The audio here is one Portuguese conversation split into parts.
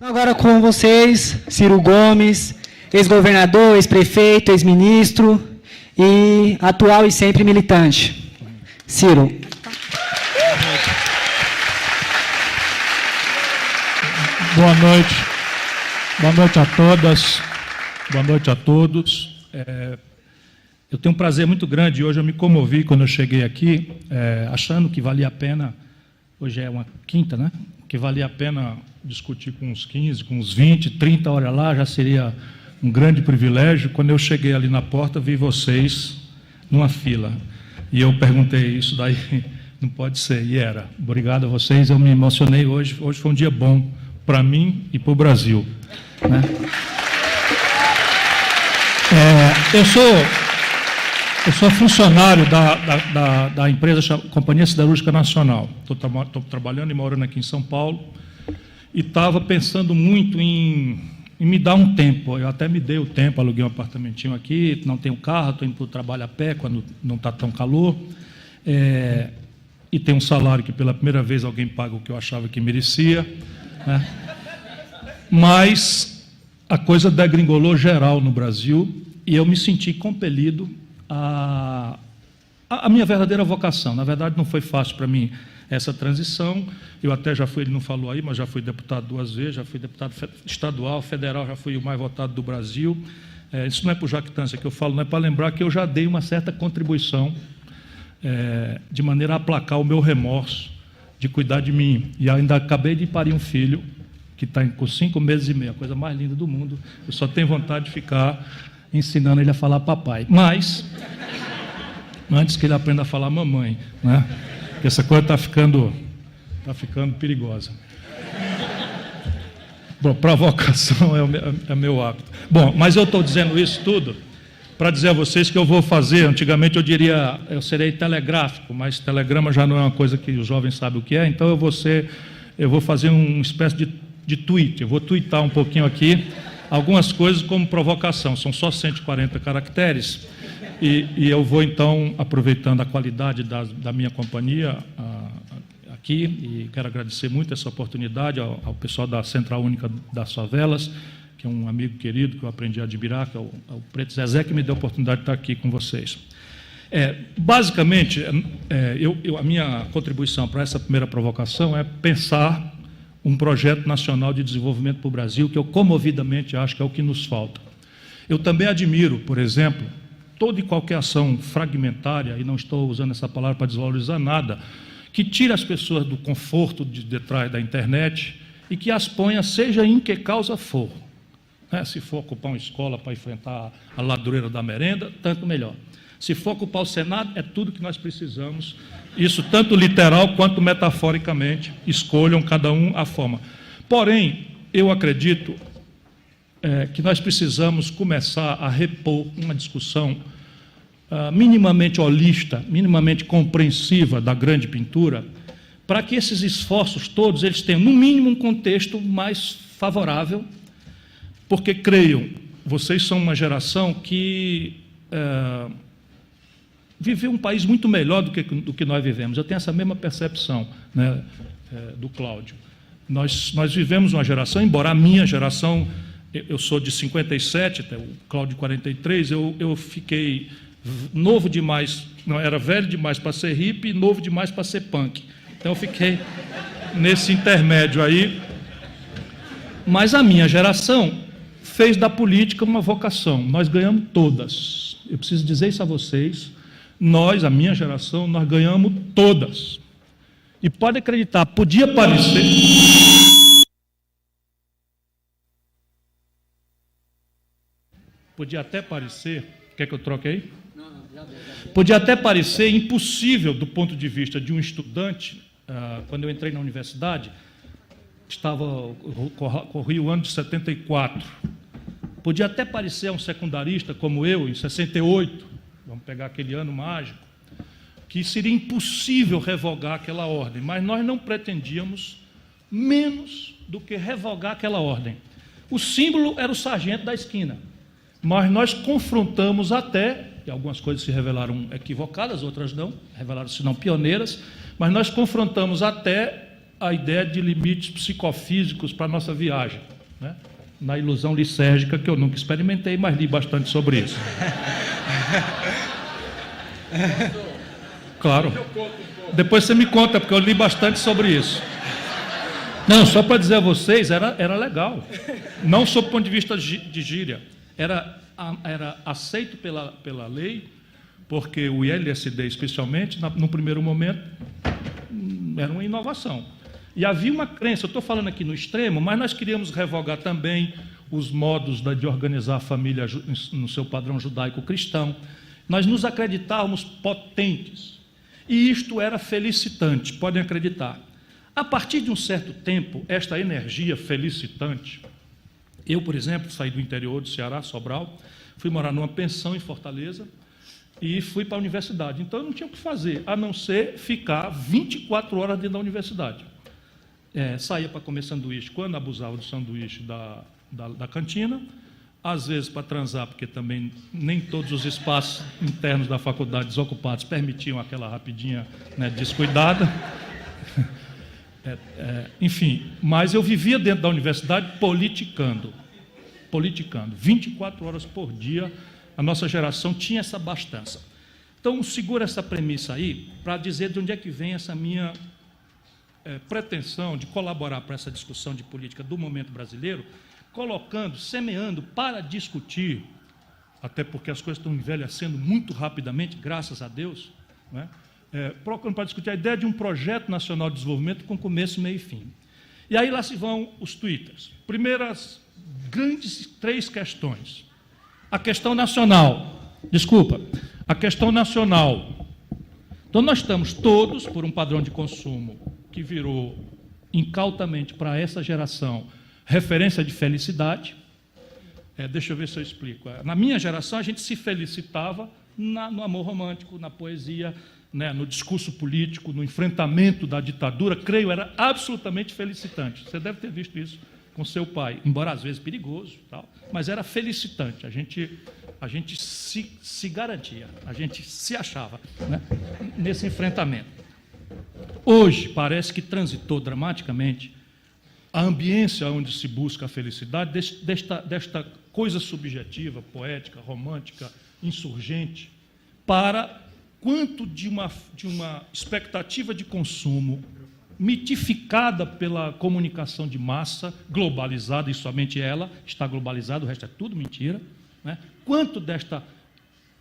Agora com vocês, Ciro Gomes, ex-governador, ex-prefeito, ex-ministro e atual e sempre militante. Ciro. Boa noite. Boa noite a todas. Boa noite a todos. Eu tenho um prazer muito grande. Hoje eu me comovi quando eu cheguei aqui, achando que valia a pena, hoje é uma quinta, né? Que valia a pena discutir com uns 15, com uns 20, 30 horas lá, já seria um grande privilégio. Quando eu cheguei ali na porta, vi vocês numa fila. E eu perguntei, isso daí não pode ser. E era. Obrigado a vocês, eu me emocionei hoje. Hoje foi um dia bom para mim e para o Brasil, né? Eu sou funcionário da empresa Companhia Siderúrgica Nacional. Estou trabalhando e morando aqui em São Paulo e estava pensando muito em me dar um tempo. Eu até me dei o tempo, aluguei um apartamentinho aqui, não tenho carro, estou indo para o trabalho a pé quando não está tão calor, e tenho um salário que pela primeira vez alguém paga o que eu achava que merecia, né? Mas a coisa degringolou geral no Brasil e eu me senti compelido a minha verdadeira vocação. Na verdade, não foi fácil para mim essa transição. Eu até já fui, ele não falou aí, mas já fui deputado 2 vezes, já fui deputado estadual, federal, já fui o mais votado do Brasil. Isso não é por jactância que eu falo, não é para lembrar que eu já dei uma certa contribuição de maneira a aplacar o meu remorso de cuidar de mim. E ainda acabei de parir um filho que está com 5 meses e meio, a coisa mais linda do mundo. Eu só tenho vontade de ficar ensinando ele a falar papai. Mas, antes que ele aprenda a falar mamãe, né? Porque essa coisa está ficando perigosa. Bom, provocação é meu hábito. Bom, mas eu estou dizendo isso tudo para dizer a vocês que eu vou fazer, antigamente eu diria, eu serei telegráfico, mas telegrama já não é uma coisa que os jovens sabem o que é, então eu vou fazer uma espécie de tweet, eu vou tweetar um pouquinho aqui, algumas coisas como provocação, são só 140 caracteres, e eu vou, então, aproveitando a qualidade da minha companhia aqui, e quero agradecer muito essa oportunidade ao pessoal da Central Única das Favelas, que é um amigo querido que eu aprendi a admirar, que é o Preto Zezé, que me deu a oportunidade de estar aqui com vocês. Basicamente, a minha contribuição para essa primeira provocação é pensar um projeto nacional de desenvolvimento para o Brasil, que eu comovidamente acho que é o que nos falta. Eu também admiro, por exemplo, toda e qualquer ação fragmentária, e não estou usando essa palavra para desvalorizar nada, que tire as pessoas do conforto de detrás da internet e que as ponha, seja em que causa for. Se for ocupar uma escola para enfrentar a ladroeira da merenda, tanto melhor. Se for ocupar o Senado, é tudo que nós precisamos. Isso tanto literal quanto metaforicamente. Escolham cada um a forma. Porém, eu acredito que nós precisamos começar a repor uma discussão minimamente holista, minimamente compreensiva da grande pintura, para que esses esforços todos eles tenham, no mínimo, um contexto mais favorável, porque, creiam, vocês são uma geração que viveu um país muito melhor do que nós vivemos. Eu tenho essa mesma percepção, né, do Cláudio. Nós vivemos uma geração, embora a minha geração, eu sou de 57, até o Cláudio de 43, eu fiquei novo demais, não, era velho demais para ser hippie e novo demais para ser punk. Então eu fiquei nesse intermédio aí. Mas a minha geração fez da política uma vocação. Nós ganhamos todas. Eu preciso dizer isso a vocês. Nós, a minha geração, nós ganhamos todas. E pode acreditar, podia parecer... Podia até parecer... Quer que eu troque aí? Podia até parecer impossível do ponto de vista de um estudante. Quando eu entrei na universidade, corria o ano de 74. Podia até parecer a um secundarista como eu, em 68, vamos pegar aquele ano mágico, que seria impossível revogar aquela ordem, mas nós não pretendíamos menos do que revogar aquela ordem. O símbolo era o sargento da esquina, mas nós confrontamos até, e algumas coisas se revelaram equivocadas, outras não, revelaram-se não pioneiras, mas nós confrontamos até a ideia de limites psicofísicos para a nossa viagem, né? Na ilusão lisérgica, que eu nunca experimentei, mas li bastante sobre isso. Claro. Depois você me conta, porque eu li bastante sobre isso. Não, só para dizer a vocês, era legal. Não sob o ponto de vista de gíria. Era aceito pela lei, porque o ILSD, especialmente, no primeiro momento, era uma inovação. E havia uma crença, eu estou falando aqui no extremo, mas nós queríamos revogar também os modos de organizar a família no seu padrão judaico-cristão. Nós nos acreditávamos potentes. E isto era felicitante, podem acreditar. A partir de um certo tempo, esta energia felicitante, eu, por exemplo, saí do interior do Ceará, Sobral, fui morar numa pensão em Fortaleza e fui para a universidade. Então, eu não tinha o que fazer, a não ser ficar 24 horas dentro da universidade. Saía para comer sanduíche, quando abusava do sanduíche da cantina, às vezes para transar, porque também nem todos os espaços internos da faculdade desocupados permitiam aquela rapidinha, né, descuidada. Enfim, mas eu vivia dentro da universidade politicando, 24 horas por dia, a nossa geração tinha essa abastança. Então, segura essa premissa aí, para dizer de onde é que vem essa minha pretensão de colaborar para essa discussão de política do momento brasileiro, colocando, semeando para discutir, até porque as coisas estão envelhecendo muito rapidamente, graças a Deus, né? Procurando para discutir a ideia de um projeto nacional de desenvolvimento com começo, meio e fim. E aí lá se vão os twitters. Primeiras grandes 3 questões. A questão nacional. A questão nacional. Então, nós estamos todos, por um padrão de consumo que virou incautamente para essa geração referência de felicidade. Deixa eu ver se eu explico. Na minha geração, a gente se felicitava no amor romântico, na poesia, né, no discurso político, no enfrentamento da ditadura. Creio, era absolutamente felicitante. Você deve ter visto isso com seu pai, embora às vezes perigoso, tal, mas era felicitante. A gente se garantia, a gente se achava, né, nesse enfrentamento. Hoje, parece que transitou dramaticamente a ambiência onde se busca a felicidade, desta coisa subjetiva, poética, romântica, insurgente, para quanto de uma expectativa de consumo mitificada pela comunicação de massa, globalizada, e somente ela está globalizada, o resto é tudo mentira, né? Quanto desta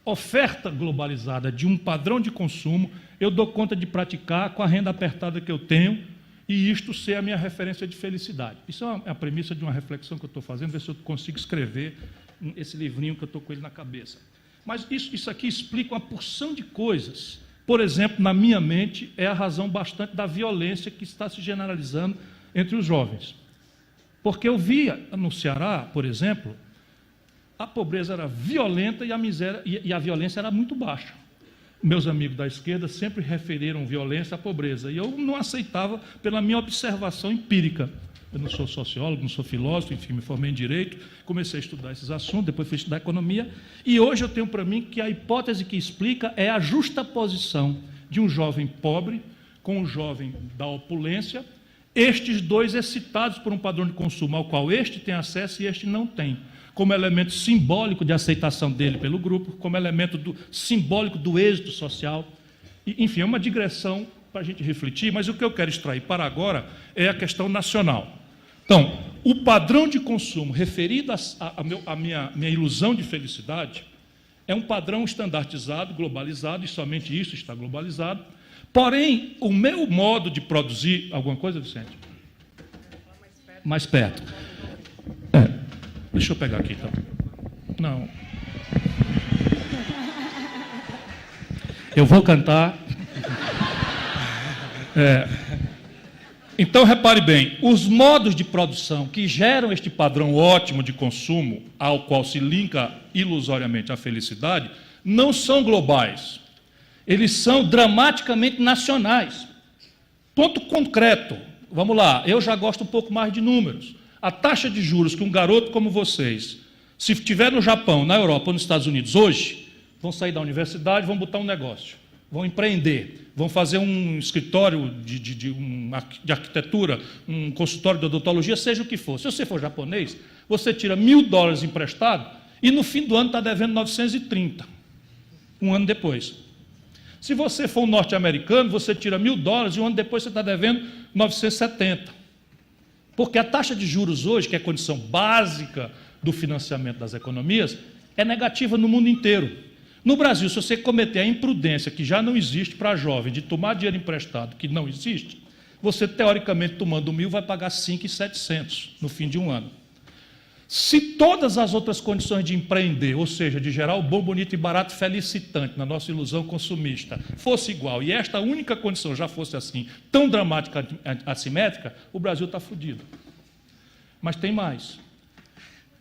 oferta globalizada de um padrão de consumo eu dou conta de praticar com a renda apertada que eu tenho, e isto ser a minha referência de felicidade. Isso é a premissa de uma reflexão que eu estou fazendo, ver se eu consigo escrever esse livrinho que eu estou com ele na cabeça. Mas isso aqui explica uma porção de coisas. Por exemplo, na minha mente, é a razão bastante da violência que está se generalizando entre os jovens. Porque eu via no Ceará, por exemplo, a pobreza era violenta e a miséria e a violência era muito baixa. Meus amigos da esquerda sempre referiram violência à pobreza, e eu não aceitava pela minha observação empírica. Eu não sou sociólogo, não sou filósofo, enfim, me formei em Direito, comecei a estudar esses assuntos, depois fui estudar Economia, e hoje eu tenho para mim que a hipótese que explica é a justaposição de um jovem pobre com um jovem da opulência, estes dois excitados por um padrão de consumo ao qual este tem acesso e este não tem, como elemento simbólico de aceitação dele pelo grupo, como elemento simbólico do êxito social. E, enfim, é uma digressão para a gente refletir, mas o que eu quero extrair para agora é a questão nacional. Então, o padrão de consumo referido à minha ilusão de felicidade é um padrão estandartizado, globalizado, e somente isso está globalizado. Porém, o meu modo de produzir... Alguma coisa, Vicente? Mais perto. Deixa eu pegar aqui, então. Não. Eu vou cantar. Então, repare bem, os modos de produção que geram este padrão ótimo de consumo, ao qual se linka ilusoriamente a felicidade, não são globais. Eles são dramaticamente nacionais. Ponto concreto. Vamos lá, eu já gosto um pouco mais de números. A taxa de juros que um garoto como vocês, se estiver no Japão, na Europa ou nos Estados Unidos hoje, vão sair da universidade, vão botar um negócio. vão empreender, vão fazer um escritório de arquitetura, um consultório de odontologia, seja o que for. Se você for japonês, você tira $1.000 emprestado e no fim do ano está devendo 930, um ano depois. Se você for um norte-americano, você tira $1.000 e um ano depois você está devendo 970. Porque a taxa de juros hoje, que é a condição básica do financiamento das economias, é negativa no mundo inteiro. No Brasil, se você cometer a imprudência, que já não existe para jovem, de tomar dinheiro emprestado, que não existe, você, teoricamente, tomando 1.000, vai pagar 5.700 no fim de um ano. Se todas as outras condições de empreender, ou seja, de gerar o bom, bonito e barato felicitante, na nossa ilusão consumista, fosse igual, e esta única condição já fosse assim, tão dramática, assimétrica, o Brasil está fodido. Mas tem mais.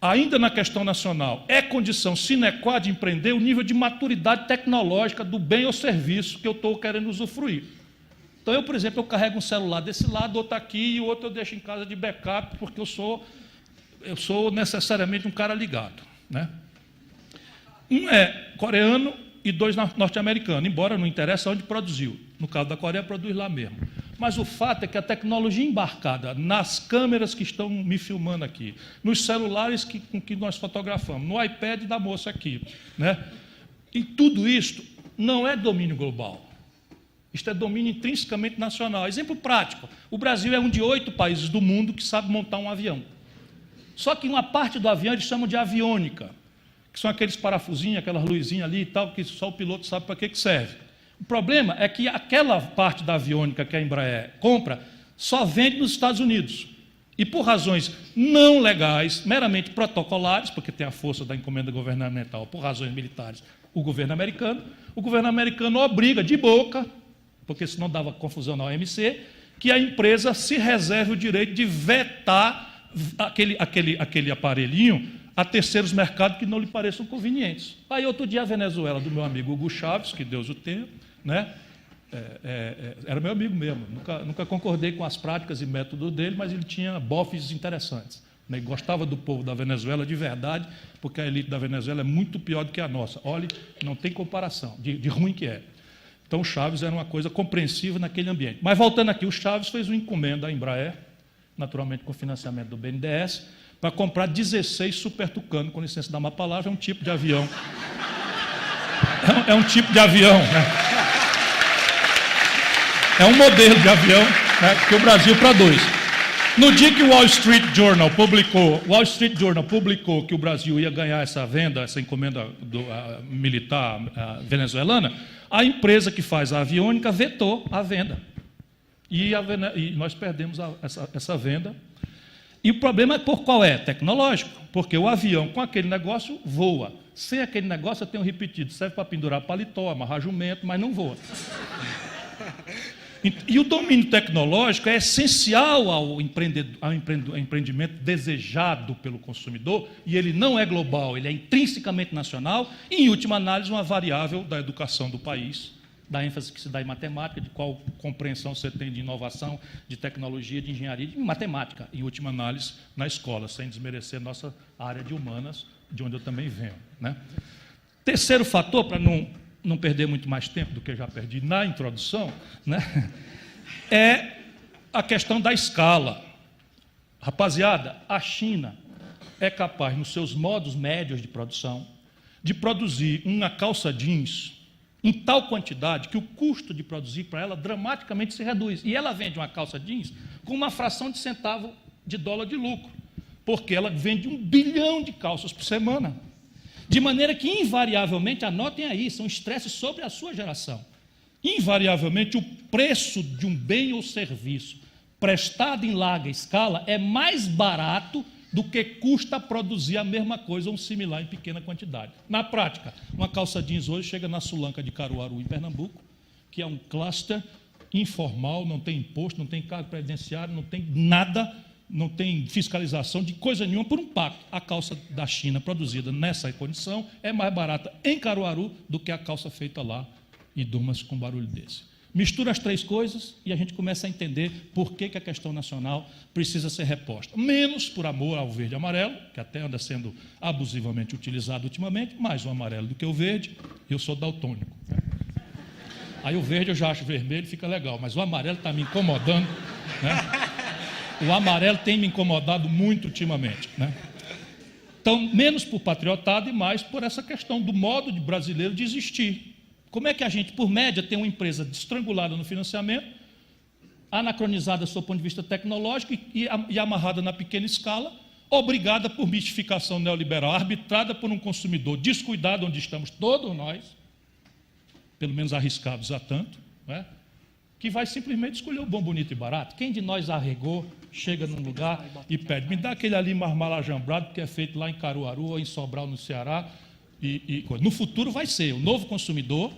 Ainda na questão nacional, é condição sine qua de empreender o nível de maturidade tecnológica do bem ou serviço que eu estou querendo usufruir. Então, eu, por exemplo, eu carrego um celular desse lado, outro aqui, e o outro eu deixo em casa de backup, porque eu sou necessariamente um cara ligado, né? Um é coreano e 2 norte-americanos, embora não interessa onde produziu. No caso da Coreia, produz lá mesmo. Mas o fato é que a tecnologia embarcada nas câmeras que estão me filmando aqui, nos celulares com que nós fotografamos, no iPad da moça aqui, né? E tudo isso não é domínio global. Isto é domínio intrinsecamente nacional. Exemplo prático, o Brasil é um de 8 países do mundo que sabe montar um avião. Só que uma parte do avião eles chamam de aviônica, que são aqueles parafusinhos, aquelas luzinhas ali e tal, que só o piloto sabe para que serve. O problema é que aquela parte da aviônica que a Embraer compra só vende nos Estados Unidos. E por razões não legais, meramente protocolares, porque tem a força da encomenda governamental, por razões militares, o governo americano obriga de boca, porque senão dava confusão na OMC, que a empresa se reserve o direito de vetar aquele aparelhinho a terceiros mercados que não lhe pareçam convenientes. Aí outro dia a Venezuela, do meu amigo Hugo Chaves, que Deus o tenha, né? Era meu amigo mesmo, nunca concordei com as práticas e métodos dele, mas ele tinha bofes interessantes, né? Ele gostava do povo da Venezuela de verdade, porque a elite da Venezuela é muito pior do que a nossa. Olha, não tem comparação de ruim que é. Então o Chaves era uma coisa compreensiva naquele ambiente. Mas voltando aqui, o Chaves fez uma encomenda à Embraer, naturalmente com financiamento do BNDES, para comprar 16 Super Tucano, com licença da má palavra, é um tipo de avião. É um tipo de avião, né? É um modelo de avião, né, que o Brasil produz. No dia que o Wall Street Journal publicou que o Brasil ia ganhar essa venda, essa encomenda militar venezuelana, a empresa que faz a aviônica vetou a venda. E nós perdemos essa venda. E o problema por qual é? Tecnológico, porque o avião com aquele negócio voa. Sem aquele negócio, eu tenho repetido, serve para pendurar paletó, amarrar jumento, mas não voa. E o domínio tecnológico é essencial ao empreendimento desejado pelo consumidor, e ele não é global, ele é intrinsecamente nacional, e, em última análise, uma variável da educação do país, da ênfase que se dá em matemática, de qual compreensão você tem de inovação, de tecnologia, de engenharia, de matemática, em última análise, na escola, sem desmerecer nossa área de humanas, de onde eu também venho, né? Terceiro fator, para não perder muito mais tempo do que eu já perdi na introdução, né, é a questão da escala. Rapaziada, a China é capaz, nos seus modos médios de produção, de produzir uma calça jeans em tal quantidade que o custo de produzir para ela dramaticamente se reduz. E ela vende uma calça jeans com uma fração de centavo de dólar de lucro, porque ela vende 1 bilhão de calças por semana. De maneira que, invariavelmente, anotem aí, são estresses sobre a sua geração. Invariavelmente, o preço de um bem ou serviço prestado em larga escala é mais barato do que custa produzir a mesma coisa ou um similar em pequena quantidade. Na prática, uma calça jeans hoje chega na Sulanca de Caruaru, em Pernambuco, que é um cluster informal, não tem imposto, não tem cargo previdenciário, não tem nada, não tem fiscalização de coisa nenhuma por um pacto. A calça da China produzida nessa condição é mais barata em Caruaru do que a calça feita lá, e durma-se com um barulho desse. Mistura as três coisas e a gente começa a entender por que a questão nacional precisa ser reposta. Menos por amor ao verde e amarelo, que até anda sendo abusivamente utilizado ultimamente, mais o amarelo do que o verde, eu sou daltônico. Aí o verde eu já acho vermelho, fica legal, mas o amarelo está me incomodando, né? O amarelo tem me incomodado muito ultimamente, né? Então, menos por patriotada e mais por essa questão do modo de brasileiro de existir. Como é que a gente, por média, tem uma empresa estrangulada no financiamento, anacronizada do ponto de vista tecnológico e amarrada na pequena escala, obrigada por mistificação neoliberal, arbitrada por um consumidor descuidado, onde estamos todos nós, pelo menos arriscados a tanto, né? Que vai simplesmente escolher o bom, bonito e barato. Quem de nós arregou, chega num lugar e pede, me dá aquele ali marmalajambrado que é feito lá em Caruaru ou em Sobral, no Ceará. No futuro vai ser o novo consumidor,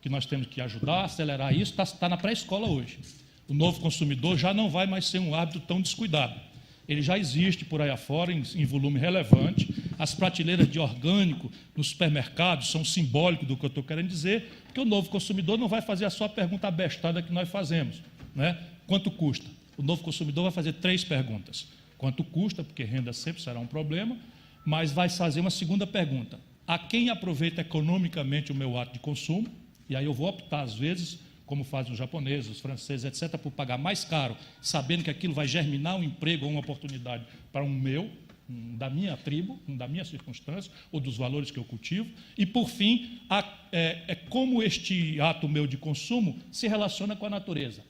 que nós temos que ajudar, acelerar isso, está na pré-escola hoje. O novo consumidor já não vai mais ser um hábito tão descuidado. Ele já existe por aí afora em volume relevante. As prateleiras de orgânico nos supermercados são simbólicos do que eu estou querendo dizer, porque o novo consumidor não vai fazer a só pergunta abestada que nós fazemos, né? Quanto custa? O novo consumidor vai fazer 3 perguntas. Quanto custa, porque renda sempre será um problema, mas vai fazer uma segunda pergunta. A quem aproveita economicamente o meu ato de consumo? E aí eu vou optar, às vezes, como fazem os japoneses, os franceses, etc., por pagar mais caro, sabendo que aquilo vai germinar um emprego ou uma oportunidade para da minha tribo, da minha circunstância, ou dos valores que eu cultivo. E, por fim, como este ato meu de consumo se relaciona com a natureza,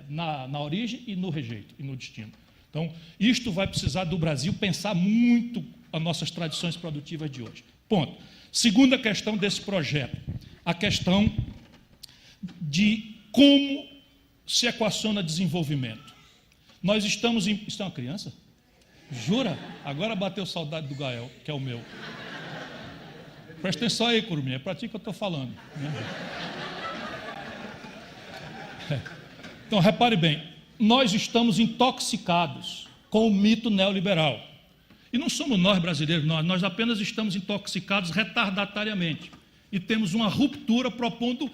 na origem e no rejeito, e no destino. Então, isto vai precisar do Brasil pensar muito as nossas tradições produtivas de hoje. Ponto. Segunda questão desse projeto, a questão de como se equaciona desenvolvimento. Nós estamos em... Isso é uma criança? Jura? Agora bateu saudade do Gael, que é o meu. Presta atenção aí, Curumim, é para ti que eu estou falando, né? Então, repare bem, nós estamos intoxicados com o mito neoliberal. E não somos nós brasileiros, nós apenas estamos intoxicados retardatariamente. E temos uma ruptura propondo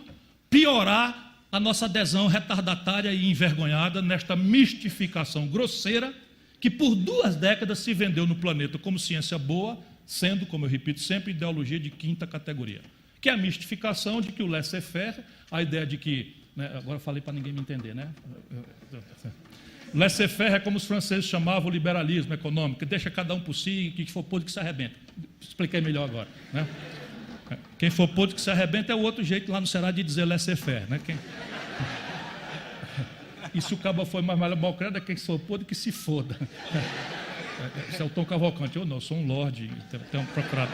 piorar a nossa adesão retardatária e envergonhada nesta mistificação grosseira que por 2 décadas se vendeu no planeta como ciência boa, sendo, como eu repito sempre, ideologia de 5ª categoria. Que é a mistificação de que o laissez-faire, a ideia de que... Né, agora falei para ninguém me entender, né? Laissez-faire é como os franceses chamavam o liberalismo econômico, que deixa cada um por si, que for podre que se arrebenta. Expliquei melhor agora, né? Quem for podre que se arrebenta é o outro jeito lá no Ceará de dizer laissez-faire, né? E se o cabo foi mais mal credo, é quem for podre que se foda. Esse é o Tom Cavalcante. Eu não, eu sou um lorde, tenho um procurado.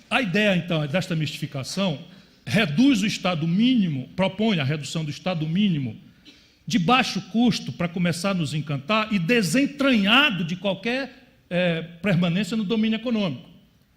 A ideia, então, desta mistificação reduz o Estado mínimo, propõe a redução do Estado mínimo de baixo custo para começar a nos encantar e desentranhado de qualquer permanência no domínio econômico.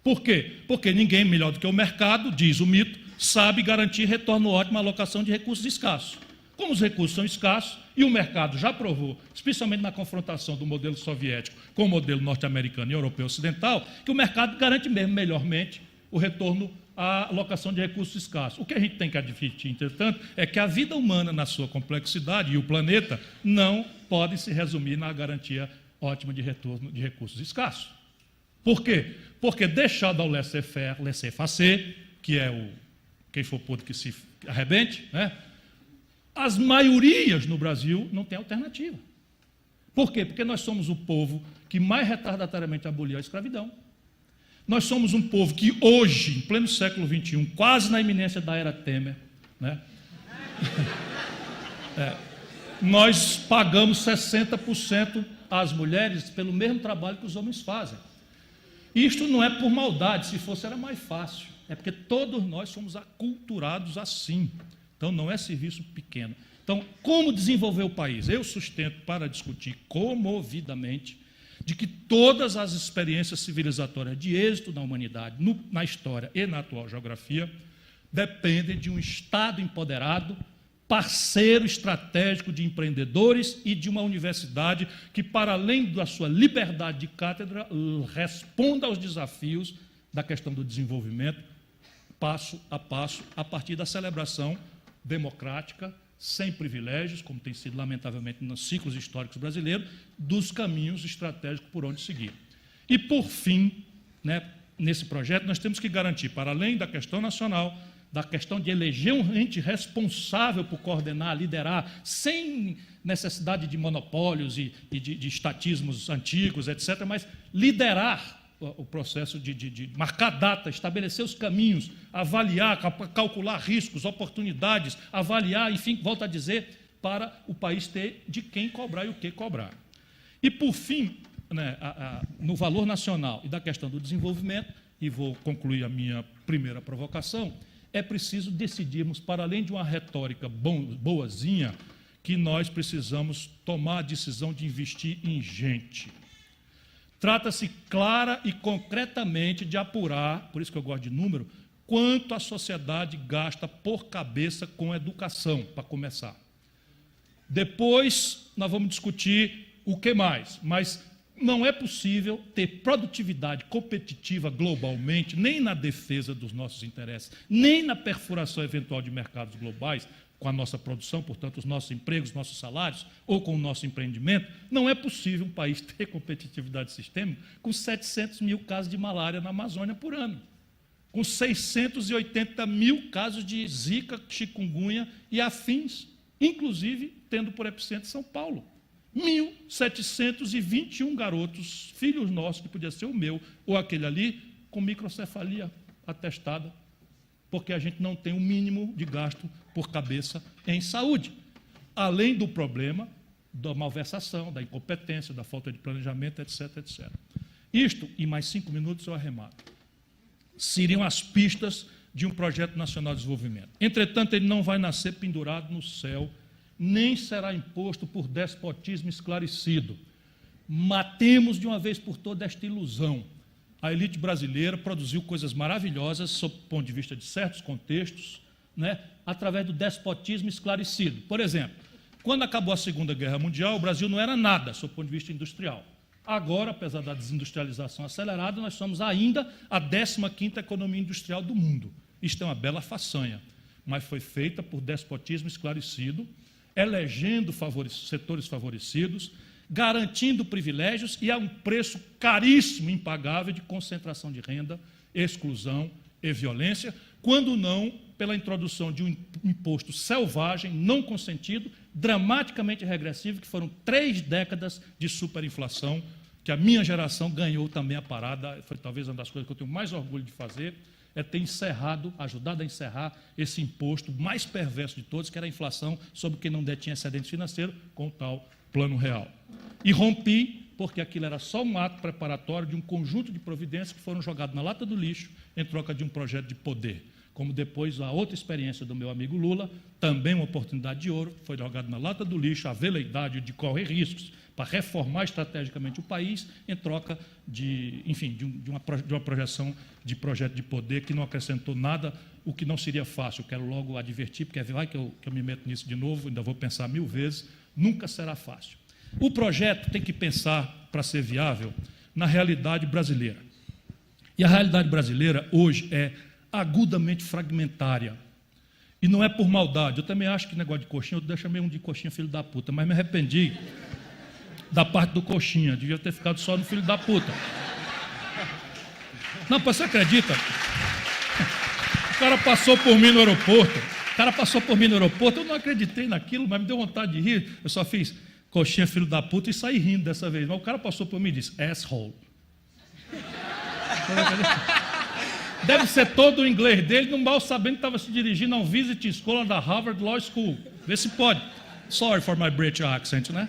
Por quê? Porque ninguém melhor do que o mercado, diz o mito, sabe garantir retorno ótimo à alocação de recursos escassos. Como os recursos são escassos, e o mercado já provou, especialmente na confrontação do modelo soviético com o modelo norte-americano e europeu ocidental, que o mercado garante mesmo melhormente o retorno à alocação de recursos escassos. O que a gente tem que admitir, entretanto, é que a vida humana, na sua complexidade, e o planeta, não podem se resumir na garantia ótima de retorno de recursos escassos. Por quê? Porque deixado ao laissez-faire, laissez-passer, que é o quem for podre que se arrebente, né? As maiorias no Brasil não têm alternativa. Por quê? Porque nós somos o povo que mais retardatariamente aboliu a escravidão. Nós somos um povo que hoje, em pleno século XXI, quase na iminência da era Temer, né? Nós pagamos 60% às mulheres pelo mesmo trabalho que os homens fazem. Isto não é por maldade, se fosse era mais fácil. É porque todos nós somos aculturados assim. Então, não é serviço pequeno. Então, como desenvolver o país? Eu sustento para discutir comovidamente de que todas as experiências civilizatórias de êxito na humanidade, na história e na atual geografia, dependem de um Estado empoderado, parceiro estratégico de empreendedores e de uma universidade que, para além da sua liberdade de cátedra, responda aos desafios da questão do desenvolvimento, passo a passo, a partir da celebração democrática, sem privilégios, como tem sido lamentavelmente nos ciclos históricos brasileiros, dos caminhos estratégicos por onde seguir. E, por fim, né, nesse projeto, nós temos que garantir, para além da questão nacional, da questão de eleger um ente responsável por coordenar, liderar, sem necessidade de monopólios e de estatismos antigos, etc., mas liderar o processo de marcar data, estabelecer os caminhos, avaliar, calcular riscos, oportunidades, avaliar, enfim, volto a dizer, para o país ter de quem cobrar e o que cobrar. E, por fim, né, no valor nacional e da questão do desenvolvimento, e vou concluir a minha primeira provocação, é preciso decidirmos, para além de uma retórica boazinha, que nós precisamos tomar a decisão de investir em gente. Trata-se clara e concretamente de apurar, por isso que eu gosto de número, quanto a sociedade gasta por cabeça com educação, para começar. Depois nós vamos discutir o que mais, mas não é possível ter produtividade competitiva globalmente, nem na defesa dos nossos interesses, nem na perfuração eventual de mercados globais, com a nossa produção, portanto, os nossos empregos, nossos salários, ou com o nosso empreendimento. Não é possível um país ter competitividade sistêmica com 700 mil casos de malária na Amazônia por ano, com 680 mil casos de zika, chikungunya e afins, inclusive tendo por epicentro São Paulo. 1.721 garotos, filhos nossos, que podia ser o meu ou aquele ali, com microcefalia atestada, porque a gente não tem o mínimo de gasto por cabeça em saúde, além do problema da malversação, da incompetência, da falta de planejamento, etc., etc. Isto, em mais 5 minutos eu arremato, seriam as pistas de um projeto nacional de desenvolvimento. Entretanto, ele não vai nascer pendurado no céu, nem será imposto por despotismo esclarecido. Matemos de uma vez por todas esta ilusão. A elite brasileira produziu coisas maravilhosas, sob o ponto de vista de certos contextos, né, através do despotismo esclarecido. Por exemplo, quando acabou a Segunda Guerra Mundial, o Brasil não era nada, sob o ponto de vista industrial. Agora, apesar da desindustrialização acelerada, nós somos ainda a 15ª economia industrial do mundo. Isto é uma bela façanha, mas foi feita por despotismo esclarecido, elegendo setores favorecidos, garantindo privilégios e a um preço caríssimo, impagável, de concentração de renda, exclusão e violência, quando não pela introdução de um imposto selvagem, não consentido, dramaticamente regressivo, que foram 3 décadas de superinflação, que a minha geração ganhou também a parada. Foi talvez uma das coisas que eu tenho mais orgulho de fazer, é ter ajudado a encerrar esse imposto mais perverso de todos, que era a inflação sobre quem não detinha excedente financeiro, com o tal Plano Real. E rompi, porque aquilo era só um ato preparatório de um conjunto de providências que foram jogadas na lata do lixo em troca de um projeto de poder. Como depois a outra experiência do meu amigo Lula, também uma oportunidade de ouro, foi jogado na lata do lixo, a veleidade de correr riscos para reformar estrategicamente o país, em troca de uma projeção de projeto de poder que não acrescentou nada, o que não seria fácil. Eu quero logo advertir, porque vai que eu me meto nisso de novo, ainda vou pensar 1000 vezes, nunca será fácil. O projeto tem que pensar, para ser viável, na realidade brasileira. E a realidade brasileira hoje é agudamente fragmentária. E não é por maldade. Eu também acho que negócio de coxinha, eu chamei um de coxinha filho da puta, mas me arrependi da parte do coxinha, devia ter ficado só no filho da puta. Não, você acredita? O cara passou por mim no aeroporto, eu não acreditei naquilo, mas me deu vontade de rir, eu só fiz coxinha filho da puta e saí rindo dessa vez, mas o cara passou por mim e disse, asshole. Deve ser todo o inglês dele, não mal sabendo que estava se dirigindo a um visit school da Harvard Law School. Vê se pode. Sorry for my British accent, né?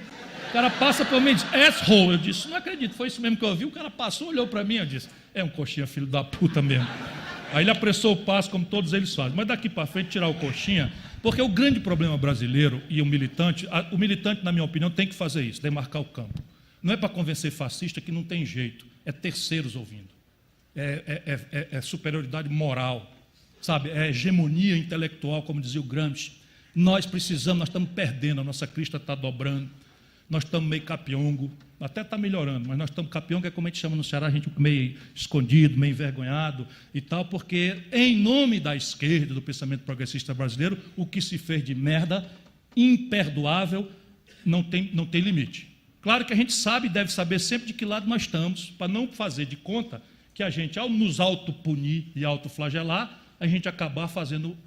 O cara passa por mim e diz, asshole. Eu disse, não acredito, foi isso mesmo que eu ouvi. O cara passou, olhou para mim e disse, é um coxinha filho da puta mesmo. Aí ele apressou o passo, como todos eles fazem. Mas daqui para frente, tirar o coxinha, porque o grande problema brasileiro e o militante, na minha opinião, tem que fazer isso, demarcar o campo. Não é para convencer fascista que não tem jeito, é terceiros ouvindo. É superioridade moral, sabe? É hegemonia intelectual, como dizia o Gramsci. Nós estamos perdendo, a nossa crista está dobrando, nós estamos meio capiongo, até está melhorando, mas nós estamos capiongo, é como a gente chama no Ceará, a gente meio escondido, meio envergonhado e tal, porque em nome da esquerda, do pensamento progressista brasileiro, o que se fez de merda, imperdoável, não tem limite. Claro que a gente sabe e deve saber sempre de que lado nós estamos, para não fazer de conta que a gente, ao nos autopunir e autoflagelar, a gente acabar fazendo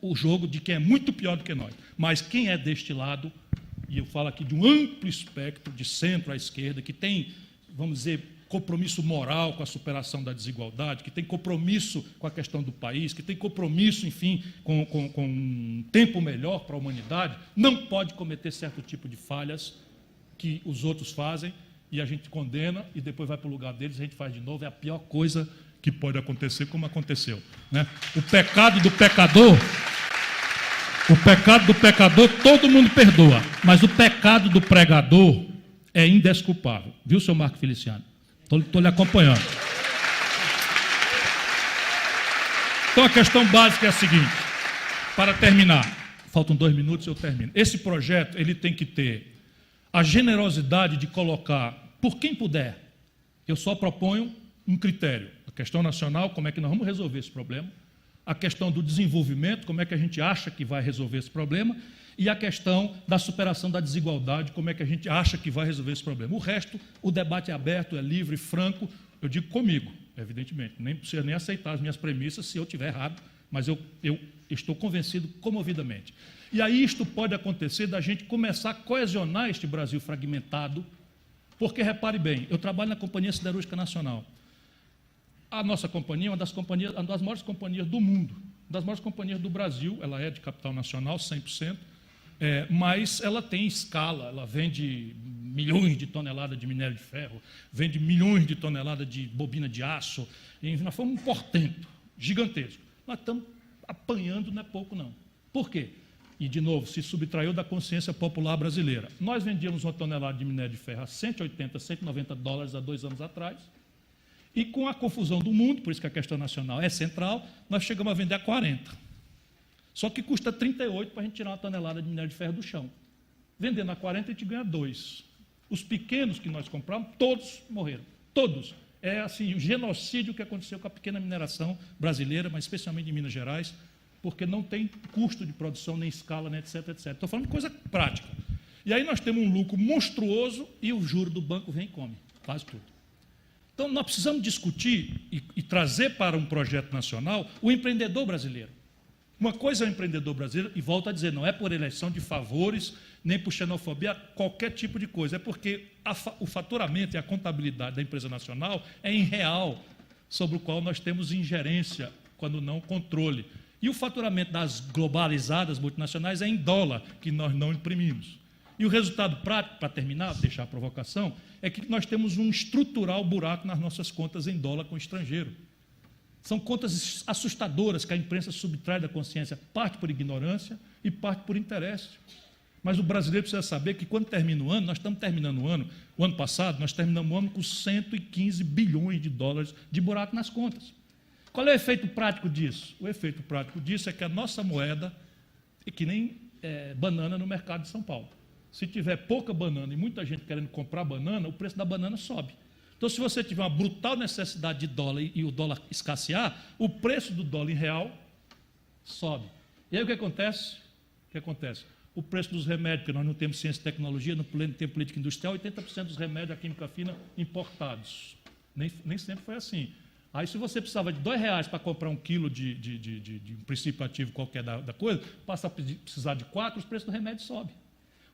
o jogo de quem é muito pior do que nós. Mas quem é deste lado, e eu falo aqui de um amplo espectro, de centro à esquerda, que tem, vamos dizer, compromisso moral com a superação da desigualdade, que tem compromisso com a questão do país, que tem compromisso, enfim, com um tempo melhor para a humanidade, não pode cometer certo tipo de falhas que os outros fazem, e a gente condena, e depois vai para o lugar deles, a gente faz de novo. É a pior coisa que pode acontecer, como aconteceu, né? O pecado do pecador todo mundo perdoa, mas o pecado do pregador é indesculpável. Viu, seu Marco Feliciano? Estou lhe acompanhando. Então, a questão básica é a seguinte, para terminar, faltam 2 minutos e eu termino. Esse projeto, ele tem que ter a generosidade de colocar, por quem puder, eu só proponho um critério, a questão nacional, como é que nós vamos resolver esse problema, a questão do desenvolvimento, como é que a gente acha que vai resolver esse problema, e a questão da superação da desigualdade, como é que a gente acha que vai resolver esse problema. O resto, o debate é aberto, é livre, franco, eu digo comigo, evidentemente, nem precisa nem aceitar as minhas premissas se eu estiver errado, mas eu estou convencido comovidamente. E aí isto pode acontecer da gente começar a coesionar este Brasil fragmentado, porque, repare bem, eu trabalho na Companhia Siderúrgica Nacional. A nossa companhia é uma das maiores companhias do mundo, uma das maiores companhias do Brasil, ela é de capital nacional, 100%, mas ela tem escala, ela vende milhões de toneladas de minério de ferro, vende milhões de toneladas de bobina de aço, enfim, nós fomos um portento gigantesco. Nós estamos apanhando, não é pouco não. Por quê? E, de novo, se subtraiu da consciência popular brasileira. Nós vendíamos uma tonelada de minério de ferro a 180, 190 dólares há 2 anos atrás, e com a confusão do mundo, por isso que a questão nacional é central, nós chegamos a vender a 40. Só que custa 38 para a gente tirar uma tonelada de minério de ferro do chão. Vendendo a 40, a gente ganha 2. Os pequenos que nós compramos, todos morreram. Todos. É assim, o genocídio que aconteceu com a pequena mineração brasileira, mas especialmente em Minas Gerais, porque não tem custo de produção, nem escala, nem etc, etc. Estou falando de coisa prática. E aí nós temos um lucro monstruoso e o juro do banco vem e come, faz tudo. Então, nós precisamos discutir e trazer para um projeto nacional o empreendedor brasileiro. Uma coisa é o empreendedor brasileiro, e volto a dizer, não é por eleição de favores, nem por xenofobia, qualquer tipo de coisa. É porque o faturamento e a contabilidade da empresa nacional é em real, sobre o qual nós temos ingerência, quando não controle. E o faturamento das globalizadas multinacionais é em dólar, que nós não imprimimos. E o resultado prático, para terminar, deixar a provocação, é que nós temos um estrutural buraco nas nossas contas em dólar com o estrangeiro. São contas assustadoras que a imprensa subtrai da consciência, parte por ignorância e parte por interesse. Mas o brasileiro precisa saber que quando termina o ano, nós estamos terminando o ano passado, nós terminamos o ano com 115 bilhões de dólares de buraco nas contas. Qual é o efeito prático disso? O efeito prático disso é que a nossa moeda é que nem banana no mercado de São Paulo. Se tiver pouca banana e muita gente querendo comprar banana, o preço da banana sobe. Então, se você tiver uma brutal necessidade de dólar e o dólar escassear, o preço do dólar em real sobe. E aí o que acontece? O preço dos remédios, porque nós não temos ciência e tecnologia, não temos política industrial, 80% dos remédios da química fina importados. Nem sempre foi assim. Aí, se você precisava de R$2 para comprar 1 quilo de um princípio ativo qualquer da coisa, passa a precisar de 4, os preços do remédio sobem.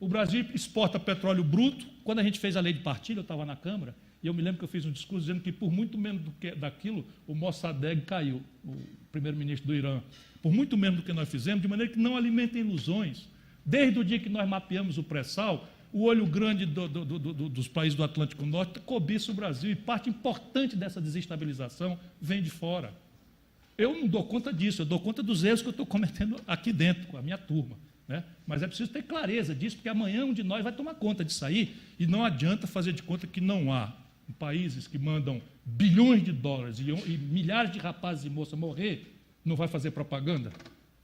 O Brasil exporta petróleo bruto. Quando a gente fez a lei de partilha, eu estava na Câmara, e eu me lembro que eu fiz um discurso dizendo que por muito menos daquilo, o Mossadegh caiu, o primeiro-ministro do Irã. Por muito menos do que nós fizemos, de maneira que não alimentem ilusões. Desde o dia que nós mapeamos o pré-sal, o olho grande dos países do Atlântico Norte cobiça o Brasil, e parte importante dessa desestabilização vem de fora. Eu não dou conta disso, eu dou conta dos erros que eu estou cometendo aqui dentro, com a minha turma. Né? Mas é preciso ter clareza disso, porque amanhã um de nós vai tomar conta disso aí, e não adianta fazer de conta que não há. Países que mandam bilhões de dólares e milhares de rapazes e moças morrer, não vai fazer propaganda?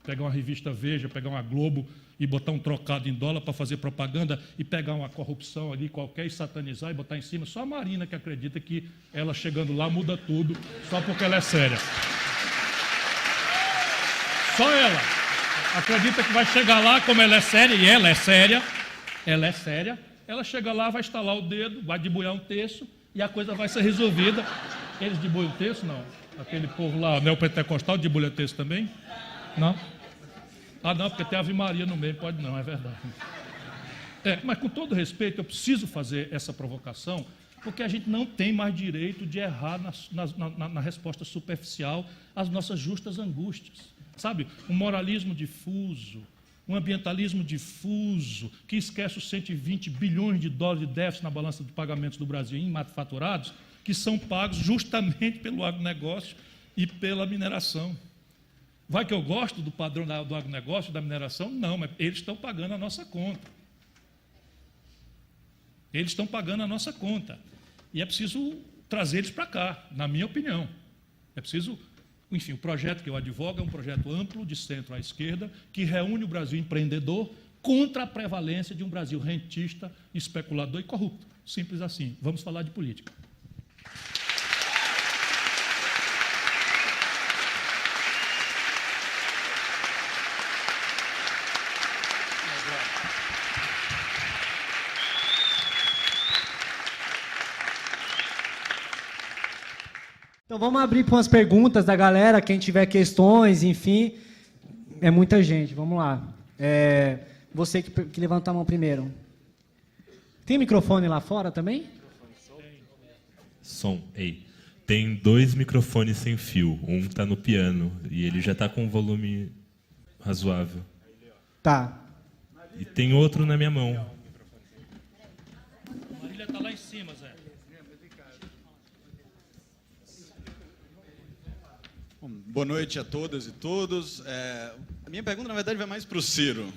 Pegar uma revista Veja, pegar uma Globo e botar um trocado em dólar para fazer propaganda e pegar uma corrupção ali qualquer e satanizar e botar em cima. Só a Marina que acredita que ela chegando lá muda tudo, só porque ela é séria. Só ela acredita que vai chegar lá, como ela é séria, e ela é séria, ela chega lá, vai estalar o dedo, vai debuiar um terço e a coisa vai ser resolvida. Eles debuiam o terço? Não. Aquele povo lá, neopentecostal, de bulhetês também? Não? Ah, não, porque tem Ave Maria no meio, pode não, é verdade. Mas com todo respeito, eu preciso fazer essa provocação, porque a gente não tem mais direito de errar na resposta superficial às nossas justas angústias. Sabe, um moralismo difuso, um ambientalismo difuso, que esquece os 120 bilhões de dólares de déficit na balança de pagamentos do Brasil em manufaturados, que são pagos justamente pelo agronegócio e pela mineração. Vai que eu gosto do padrão do agronegócio, da mineração? Não, mas eles estão pagando a nossa conta. Eles estão pagando a nossa conta. E é preciso trazer eles para cá, na minha opinião. É preciso... Enfim, o projeto que eu advogo é um projeto amplo, de centro à esquerda, que reúne o Brasil empreendedor contra a prevalência de um Brasil rentista, especulador e corrupto. Simples assim. Vamos falar de política. Então vamos abrir para umas perguntas da galera, quem tiver questões, enfim. É muita gente, vamos lá. Você que levanta a mão primeiro. Tem microfone lá fora também? Som, ei. Tem 2 microfones sem fio. Um está no piano e ele já está com um volume razoável. Tá. E tem outro na minha mão. A Marília está lá em cima, Zé. Bom, boa noite a todas e todos. A minha pergunta, na verdade, vai mais para o Ciro.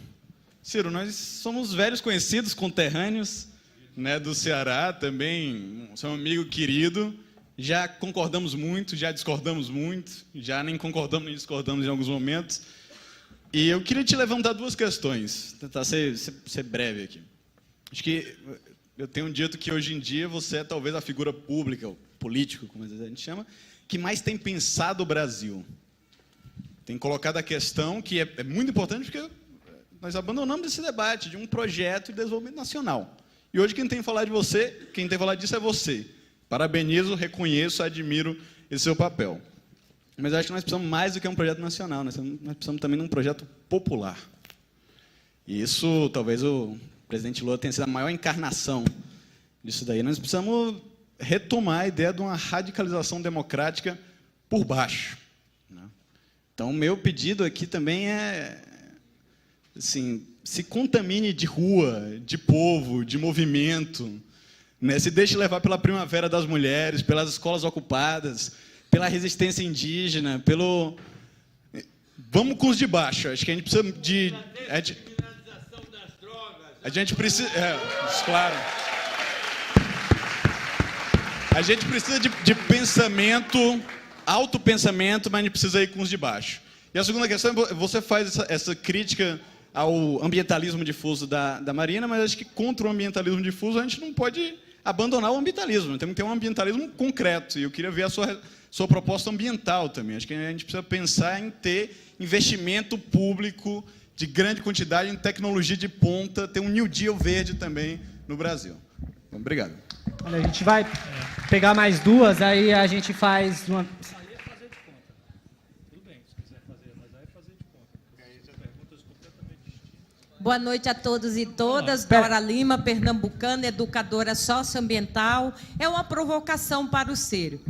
Ciro, nós somos velhos conhecidos, conterrâneos, né, do Ceará, também, você é um amigo querido, já concordamos muito, já discordamos muito, já nem concordamos nem discordamos em alguns momentos. E eu queria te levantar 2 questões, tentar ser breve aqui. Acho que eu tenho dito que hoje em dia você é talvez a figura pública, ou político, como a gente chama, que mais tem pensado o Brasil. Tem colocado a questão que é muito importante, porque nós abandonamos esse debate de um projeto de desenvolvimento nacional. E hoje quem tem falado de você, quem tem falado disso é você. Parabenizo, reconheço, admiro esse seu papel. Mas eu acho que nós precisamos mais do que um projeto nacional, nós precisamos também de um projeto popular. E isso, talvez o presidente Lula tenha sido a maior encarnação disso daí. Nós precisamos retomar a ideia de uma radicalização democrática por baixo, né? Então, o meu pedido aqui também é, assim, se contamine de rua, de povo, de movimento, né? Se deixe levar pela primavera das mulheres, pelas escolas ocupadas, pela resistência indígena, pelo... Vamos com os de baixo. Acho que a gente precisa de... A gente precisa... claro. A gente precisa de pensamento, autopensamento, mas a gente precisa ir com os de baixo. E a segunda questão, você faz essa crítica ao ambientalismo difuso da Marina, mas acho que contra o ambientalismo difuso a gente não pode abandonar o ambientalismo, temos que ter um ambientalismo concreto. E eu queria ver a sua proposta ambiental também. Acho que a gente precisa pensar em ter investimento público de grande quantidade em tecnologia de ponta, ter um New Deal verde também no Brasil. Obrigado. Olha, a gente vai pegar mais 2, aí a gente faz uma... Boa noite a todos e todas. Dora Lima, pernambucana, educadora socioambiental. É uma provocação para o Ciro.